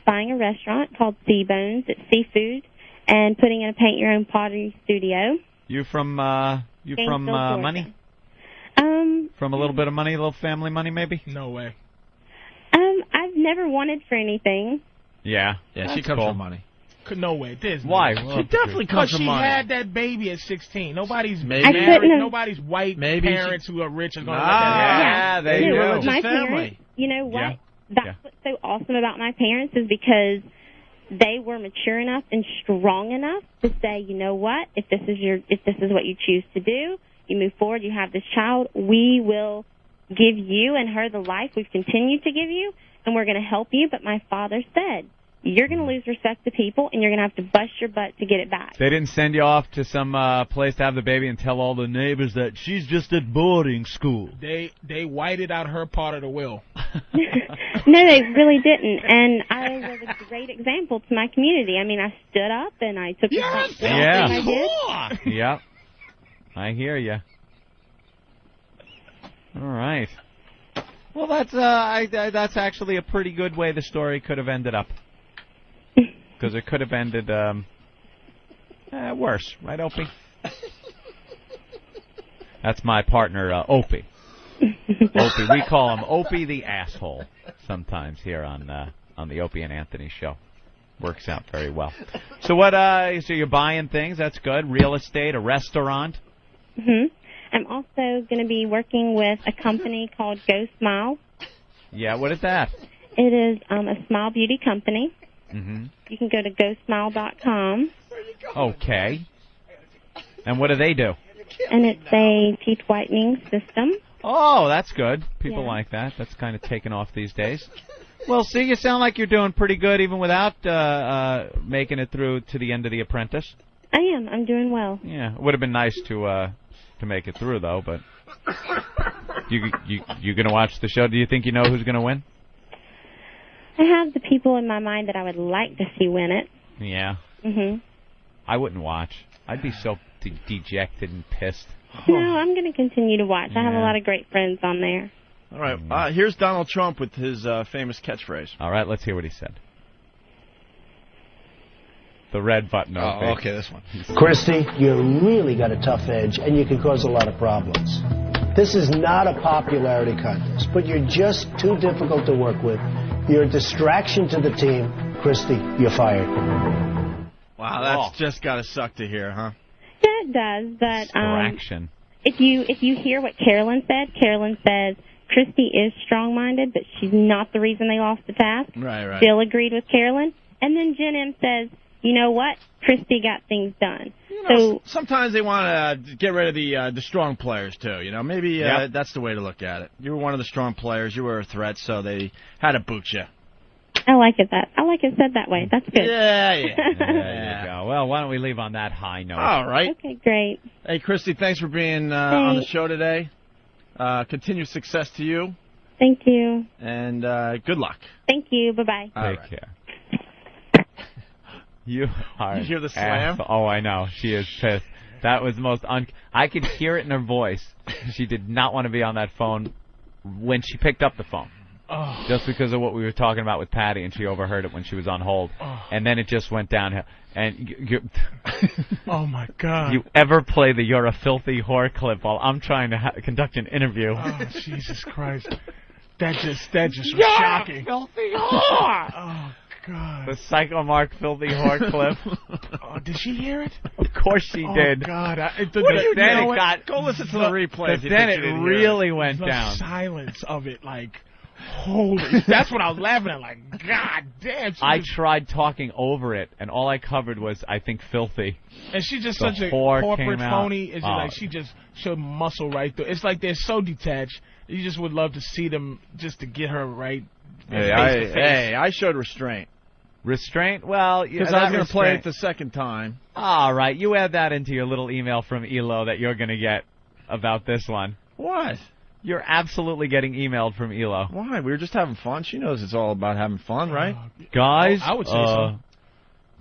Speaker 10: buying a restaurant called Seabones. It's seafood, and putting in a paint-your-own pottery studio.
Speaker 3: You from
Speaker 10: Gainesville, Georgia.
Speaker 3: money? From a little bit of money, a little family money, maybe?
Speaker 2: No way.
Speaker 10: I've never wanted for anything.
Speaker 3: Yeah.
Speaker 1: Yeah, she comes from money.
Speaker 2: No way. There's
Speaker 3: Why?
Speaker 2: No way.
Speaker 1: She definitely comes from money.
Speaker 2: She had that baby at 16. Nobody's
Speaker 1: married.
Speaker 2: Nobody's white parents who are rich are going to let that happen.
Speaker 3: Yeah, they do.
Speaker 1: Religious
Speaker 10: My
Speaker 1: family.
Speaker 10: parents, you know what?
Speaker 3: Yeah.
Speaker 10: That's what's so awesome about my parents is because they were mature enough and strong enough to say, you know what? If this is what you choose to do, you move forward. You have this child. We will give you and her the life we've continued to give you, and we're going to help you. But my father said, you're going to lose respect to people, and you're going to have to bust your butt to get it back.
Speaker 3: They didn't send you off to some place to have the baby and tell all the neighbors that she's just at boarding school.
Speaker 2: They whited out her part of the will.
Speaker 10: No, they really didn't. And I was a great example to my community. I mean, I stood up, and I took responsibility.
Speaker 3: Yeah.
Speaker 10: I did.
Speaker 3: Yep. I hear you. All right. Well, that's actually a pretty good way the story could have ended up. Because it could have ended worse, right, Opie? That's my partner, Opie. Opie, we call him Opie the asshole sometimes here on the Opie and Anthony show. Works out very well. So so you're buying things? That's good. Real estate, a restaurant.
Speaker 10: Mm-hmm. I'm also going to be working with a company called Go Smile.
Speaker 3: Yeah, what is that?
Speaker 10: It is a smile beauty company.
Speaker 3: Mm-hmm.
Speaker 10: You can go to GoSmile.com.
Speaker 3: Okay. And what do they do?
Speaker 10: And it's a teeth whitening system.
Speaker 3: Oh, that's good. People
Speaker 10: Yeah.
Speaker 3: like that. That's kind of taken off these days. Well, see, you sound like you're doing pretty good even without making it through to the end of The Apprentice.
Speaker 10: I am. I'm doing well.
Speaker 3: Yeah, it would have been nice to make it through, though, but you going to watch the show? Do you think you know who's going to win?
Speaker 10: I have the people in my mind that I would like to see win it.
Speaker 3: Yeah.
Speaker 10: Mm-hmm.
Speaker 3: I wouldn't watch. I'd be so dejected and pissed.
Speaker 10: No, I'm going to continue to watch. I have a
Speaker 3: Yeah.
Speaker 10: lot of great friends on there.
Speaker 1: All right. Here's Donald Trump with his famous catchphrase.
Speaker 3: All right, let's hear what he said. The red button.
Speaker 1: Oh, okay, this one.
Speaker 11: Christie, you really got a tough edge, and you can cause a lot of problems. This is not a popularity contest, but you're just too difficult to work with. You're a distraction to the team, Christie, you're fired.
Speaker 1: Wow, that's just got to suck to hear, huh?
Speaker 10: Yeah, it does, but
Speaker 3: Distraction.
Speaker 10: if you hear what Carolyn says Christie is strong-minded, but she's not the reason they lost the task.
Speaker 1: Right.
Speaker 10: Bill agreed with Carolyn. And then Jen M says, you know what? Christie got things done. So
Speaker 1: sometimes they want to get rid of the strong players, too. You know, maybe that's the way to look at it. You were one of the strong players. You were a threat, so they had to boot you.
Speaker 10: I like it said that way. That's good.
Speaker 1: Yeah.
Speaker 3: There you go. Well, why don't we leave on that high note?
Speaker 1: All right.
Speaker 10: Okay, great.
Speaker 1: Hey, Christie, thanks for being on the show today. Continued success to you.
Speaker 10: Thank you.
Speaker 1: And good luck.
Speaker 10: Thank you. Bye-bye.
Speaker 3: Take care. You
Speaker 1: hear the slam?
Speaker 3: Oh, I know. She is pissed. That was the most I could hear it in her voice. She did not want to be on that phone when she picked up the phone.
Speaker 2: Oh.
Speaker 3: Just because of what we were talking about with Patty, and she overheard it when she was on hold.
Speaker 2: Oh.
Speaker 3: And then it just went downhill. And
Speaker 2: oh, my God.
Speaker 3: You ever play the "You're a Filthy Whore" clip while I'm trying to conduct an interview?
Speaker 2: Oh, Jesus Christ. That just was shocking.
Speaker 3: Filthy whore!
Speaker 2: Oh, God.
Speaker 3: The Psycho Mark Filthy Whore clip.
Speaker 2: Oh, did she hear it?
Speaker 3: Of course she did.
Speaker 2: Oh, God.
Speaker 1: Go listen to the replay.
Speaker 3: Then it really went
Speaker 2: the
Speaker 3: down.
Speaker 2: Silence of it, like, holy. That's what I was laughing at, like, God damn.
Speaker 3: I tried talking over it, and all I covered was, I think, filthy.
Speaker 2: And she's just
Speaker 3: The
Speaker 2: such a
Speaker 3: whore
Speaker 2: corporate
Speaker 3: came out.
Speaker 2: phony. It's just like she just showed muscle right through. It's like they're so detached. You just would love to see them just to get her right.
Speaker 1: Hey, I showed restraint.
Speaker 3: Restraint? Well,
Speaker 1: because I was going to play it the second time.
Speaker 3: All right, you add that into your little email from Elo that you're going to get about this one.
Speaker 1: What?
Speaker 3: You're absolutely getting emailed from Elo.
Speaker 1: Why? We were just having fun. She knows it's all about having fun, right?
Speaker 3: Guys,
Speaker 2: I would say so.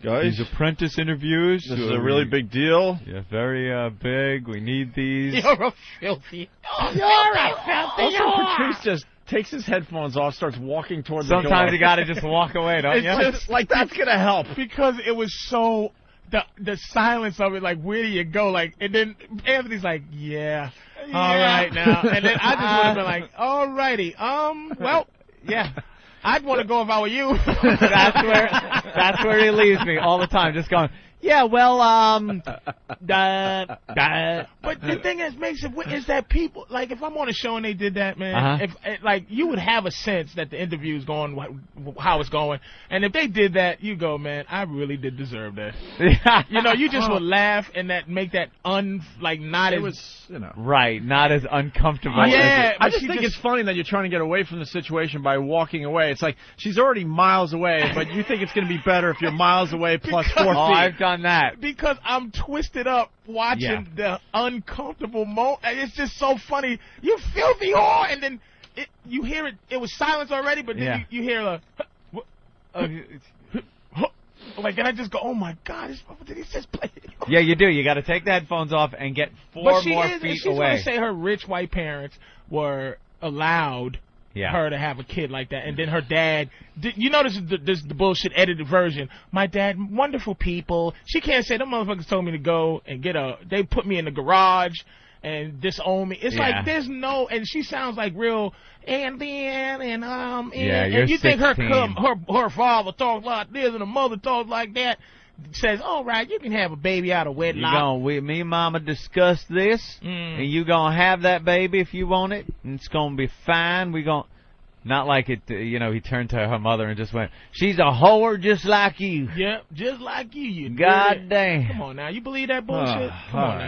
Speaker 1: Guys,
Speaker 3: these Apprentice interviews.
Speaker 1: This is a really big deal.
Speaker 3: Yeah, very big. We need these.
Speaker 2: You're a filthy. You're a filthy.
Speaker 1: Patrice just takes his headphones off, starts walking toward the door.
Speaker 3: Sometimes you got to just walk away, don't you?
Speaker 1: It's just like that's gonna help
Speaker 2: because it was so the silence of it. Like, where do you go? Like, and then Anthony's like, yeah. All right now, and then I just would have been like, all righty, well, yeah. I'd want to go if I were you.
Speaker 3: That's where he leaves me all the time, just going, yeah, well,
Speaker 2: But the thing that makes it is that people, like, if I'm on a show and they did that, man, if like you would have a sense that the interview is going, how it's going, and if they did that, you go, man, I really did deserve that. You know, you just would laugh and that make that not
Speaker 1: it
Speaker 2: as
Speaker 1: was, you know,
Speaker 3: right, not as uncomfortable.
Speaker 2: Yeah,
Speaker 1: I just think it's funny that you're trying to get away from the situation by walking away. It's like she's already miles away, but you think it's going to be better if you're miles away plus 4 feet.
Speaker 3: Oh, I've done that.
Speaker 2: Because I'm twisted up watching the uncomfortable moment. It's just so funny. You filthy whore! And then you hear it. It was silence already, but then you hear like, and I just go, oh my God, did he just play it?
Speaker 3: Yeah, you do. You got to take the headphones off and get 4 more feet
Speaker 2: she's
Speaker 3: away.
Speaker 2: Going to say her rich white parents were allowed her to have a kid like that, and then her dad. You know, this is the bullshit edited version. My dad, wonderful people. She can't say them motherfuckers told me to go and they put me in the garage and disown me. It's like there's no, and she sounds like real. And then and you
Speaker 3: 16.
Speaker 2: think her father talks like this and her mother talks like that. Says, all right, you can have a baby out of wedlock.
Speaker 3: Me and Mama discussed this, and you gonna have that baby if you want it, and it's gonna be fine. We gonna not like it. He turned to her mother and just went, "She's a whore just like you."
Speaker 2: Yep, just like you.
Speaker 3: God damn.
Speaker 2: Come on now, you believe that bullshit? Come on now.